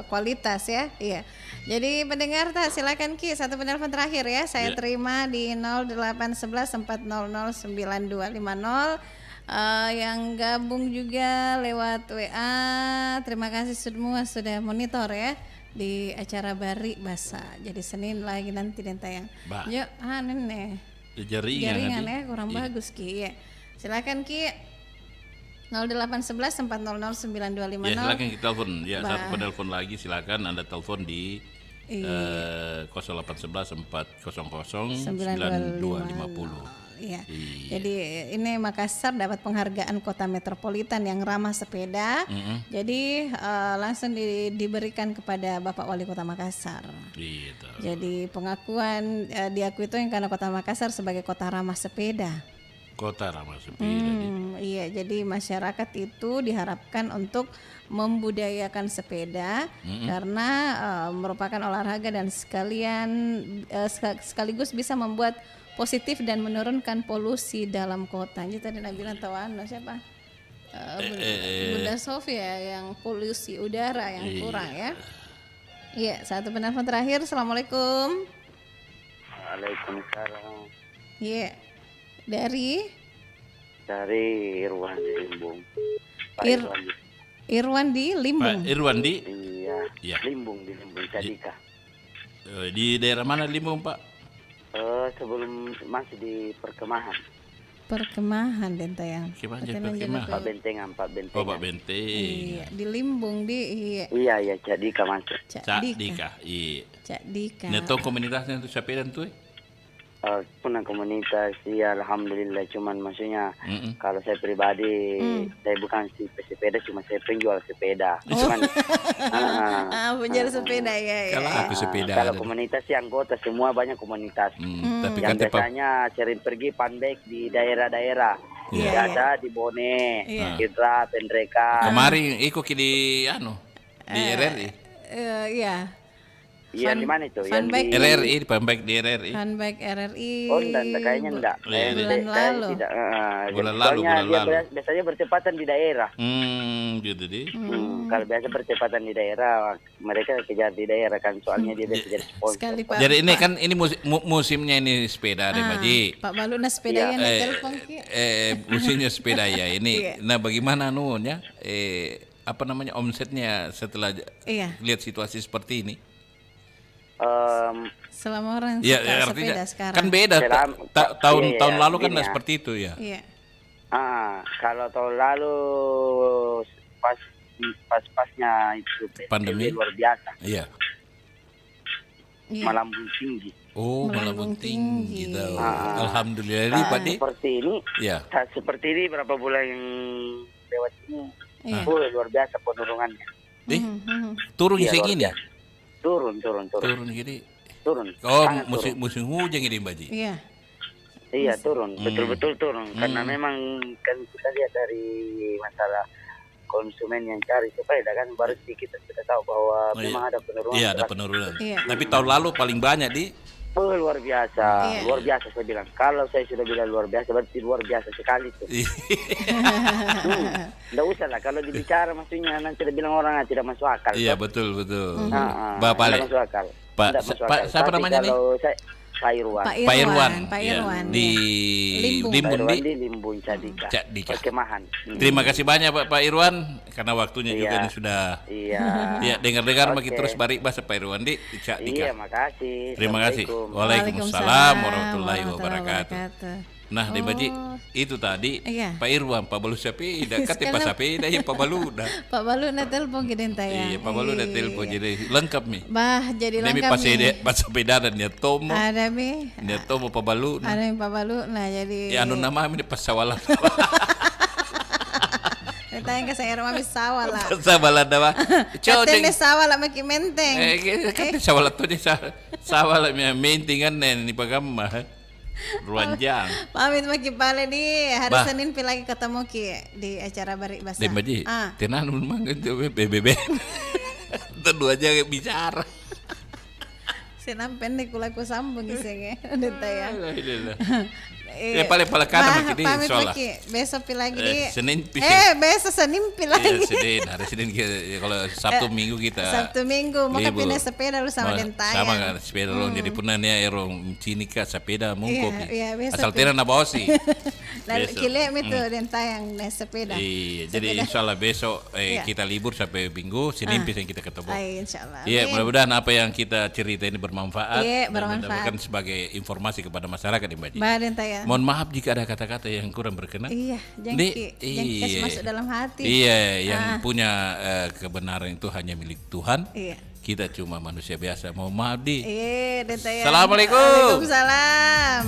kualitas ya. Iya. Jadi pendengar silakan Ki, satu penelpon terakhir ya. Saya terima di 0811 400 9250. Yang gabung juga lewat WA. Terima kasih semua sudah monitor ya di acara Bari Basa. Jadi Senin lagi nanti dan tayang. Yuk, nenek. Jaringan ya kurang bagus Ki. Ya. Silakan Ki. 0811 400 9250. Ya, silakan kita telepon. Ya, satu penelpon lagi silakan Anda telepon di 0811 400 9250. Iya. Jadi ini Makassar dapat penghargaan kota metropolitan yang ramah sepeda. Jadi langsung diberikan kepada Bapak Wali Kota Makassar. Gitu. Jadi pengakuan diakui itu yang karena Kota Makassar sebagai kota ramah sepeda. Kota ramah sepeda. Iya, jadi masyarakat itu diharapkan untuk membudayakan sepeda karena merupakan olahraga dan sekaligus bisa membuat positif dan menurunkan polusi dalam kota. Jadi tadi Nabila tahu siapa? Bunda Sofia yang polusi udara yang kurang ya. Iya, satu penelpon terakhir. Assalamualaikum. Waalaikumsalam. Iya. Dari Irwan di Limbung. Irwan di Limbung. Pak Irwan di? Iya. Limbung di Limbung Cadika. Di daerah mana Limbung, Pak? Sebelum masih di Perkemahan. Perkemahan dan tayang. Pak Bentengan. Oh, Pak Benteng. Iya, di Limbung Iya, Cadika masuk. Cadika. Iya. Cadika. Neto komunitasnya untuk sepeda tuh? Punya komunitas, ya alhamdulillah, cuman maksudnya kalau saya pribadi saya bukan si pesepeda, cuma saya penjual sepeda. Cuman penjual sepeda ya. Kalau aku sepeda. Kalau komunitas sih anggota semua banyak komunitas. Tapi yang biasanya sering pergi panbek di daerah-daerah. Ada di Bone, Hidra, Pendreka. Kemarin ikut di RRI. Iya. Iya, di mana itu? Funbike RRI, Funbike di RRI. Funbike RRI. Oh, kayaknya enggak. Bulan lalu. Bulan lalu. Biasanya bertepatan di daerah. Gitu deh. Kalau biasa bertepatan di daerah, mereka kejar di daerah kan, soalnya dia biasa jadi sponsor. Jadi ini kan ini musimnya ini sepeda deh, Maji. Pak Baluna sepeda ya telepon Ki. Musimnya sepeda ya ini. Nah, bagaimana apa namanya omsetnya setelah lihat situasi seperti ini? Selama orang suka sepeda sekarang kan beda tahun lalu kan nggak seperti itu ya. Kalau tahun lalu pasnya itu pandemi luar biasa. Iya. Melambung tinggi. Oh, melambung tinggi. Alhamdulillah ini Pak Di. Seperti ini. Ya. Seperti ini berapa bulan yang lewat ini. Luar biasa penurunannya. Turun segini ya? Turun gini. Turun. Oh, musim hujan ini, Mbak Ji. Iya, turun. Betul-betul turun. Karena memang kan kita lihat dari masalah konsumen yang cari sepeda kan baru sedikit kita tahu bahwa memang ada penurunan. Iya, ada penurunan. Tapi tahun lalu paling banyak di luar biasa. Luar biasa saya bilang. Kalau saya sudah bilang luar biasa berarti luar biasa sekali tuh. Nggak usah lah kalau dibicara maksudnya nanti bilang orang tidak masuk akal. Iya, betul. Bapak tidak masuk akal. Pak siapa namanya nih? Pak Irwan. Di Limbung Cadika. Perkemahan. Terima kasih banyak Pak Irwan karena waktunya juga ini sudah. Iya, dengar-dengar makin terus Bari Basa Pak Irwan di Cadika. Iya, makasih. Terima kasih. Waalaikumsalam warahmatullahi wabarakatuh. Nah, di Baji itu tadi Pak Irwan, Pak Balu sepeda, kata Pak sepeda ya Pak Balu dah. Pak Balu na telepon kita ya. Iya, Pak Balu na telepon jadi lengkap nih. Bah, jadi lengkap nih. Pas sepeda dan dia tomo. Ada mi. Dia tomo Pak Balu. Ada yang Pak Balu, nah jadi. Ya anu nama ini pas sawalan. Tanya ke saya mami sawala. Sawala dah. Katanya sawala maki menteng. Kan sawala tuh sawala menteng kan nih pagamma. Ruanjang. Pamit maki pale di hari Senin lagi ketemu ki di acara Barik Basa. Dembaji. Tenan memang itu BBB. Tentu aja bicara. Senam pendek kulaku sambung isenge. Udah tayang. Ya paling kanan maki di soalnya. Besok lagi di Senin besok Senin lagi. Senin, hari Senin kalau Sabtu Minggu kita. Sabtu Minggu maka pindah sepeda lu sama dentaya. Sama kan sepeda lu jadi pernah nih erong sini ka sepeda mungkop. Iya, asal tira na bosi. Lalu kile itu dentaya yang sepeda. Iya, jadi insyaallah besok kita libur sampai Minggu, Senin yang kita ketemu. Insyaallah. Iya, mudah-mudahan apa yang kita cerita ini bermanfaat. Iya, bermanfaat. Sebagai informasi kepada masyarakat di Baji. Dentaya. Mohon maaf jika ada kata-kata yang kurang berkenan. Iya, jangan masuk dalam hati. Iya, yang punya kebenaran itu hanya milik Tuhan. Iya. Kita cuma manusia biasa. Mohon maaf di. Iya, Dentaya. Assalamualaikum. Waalaikumsalam.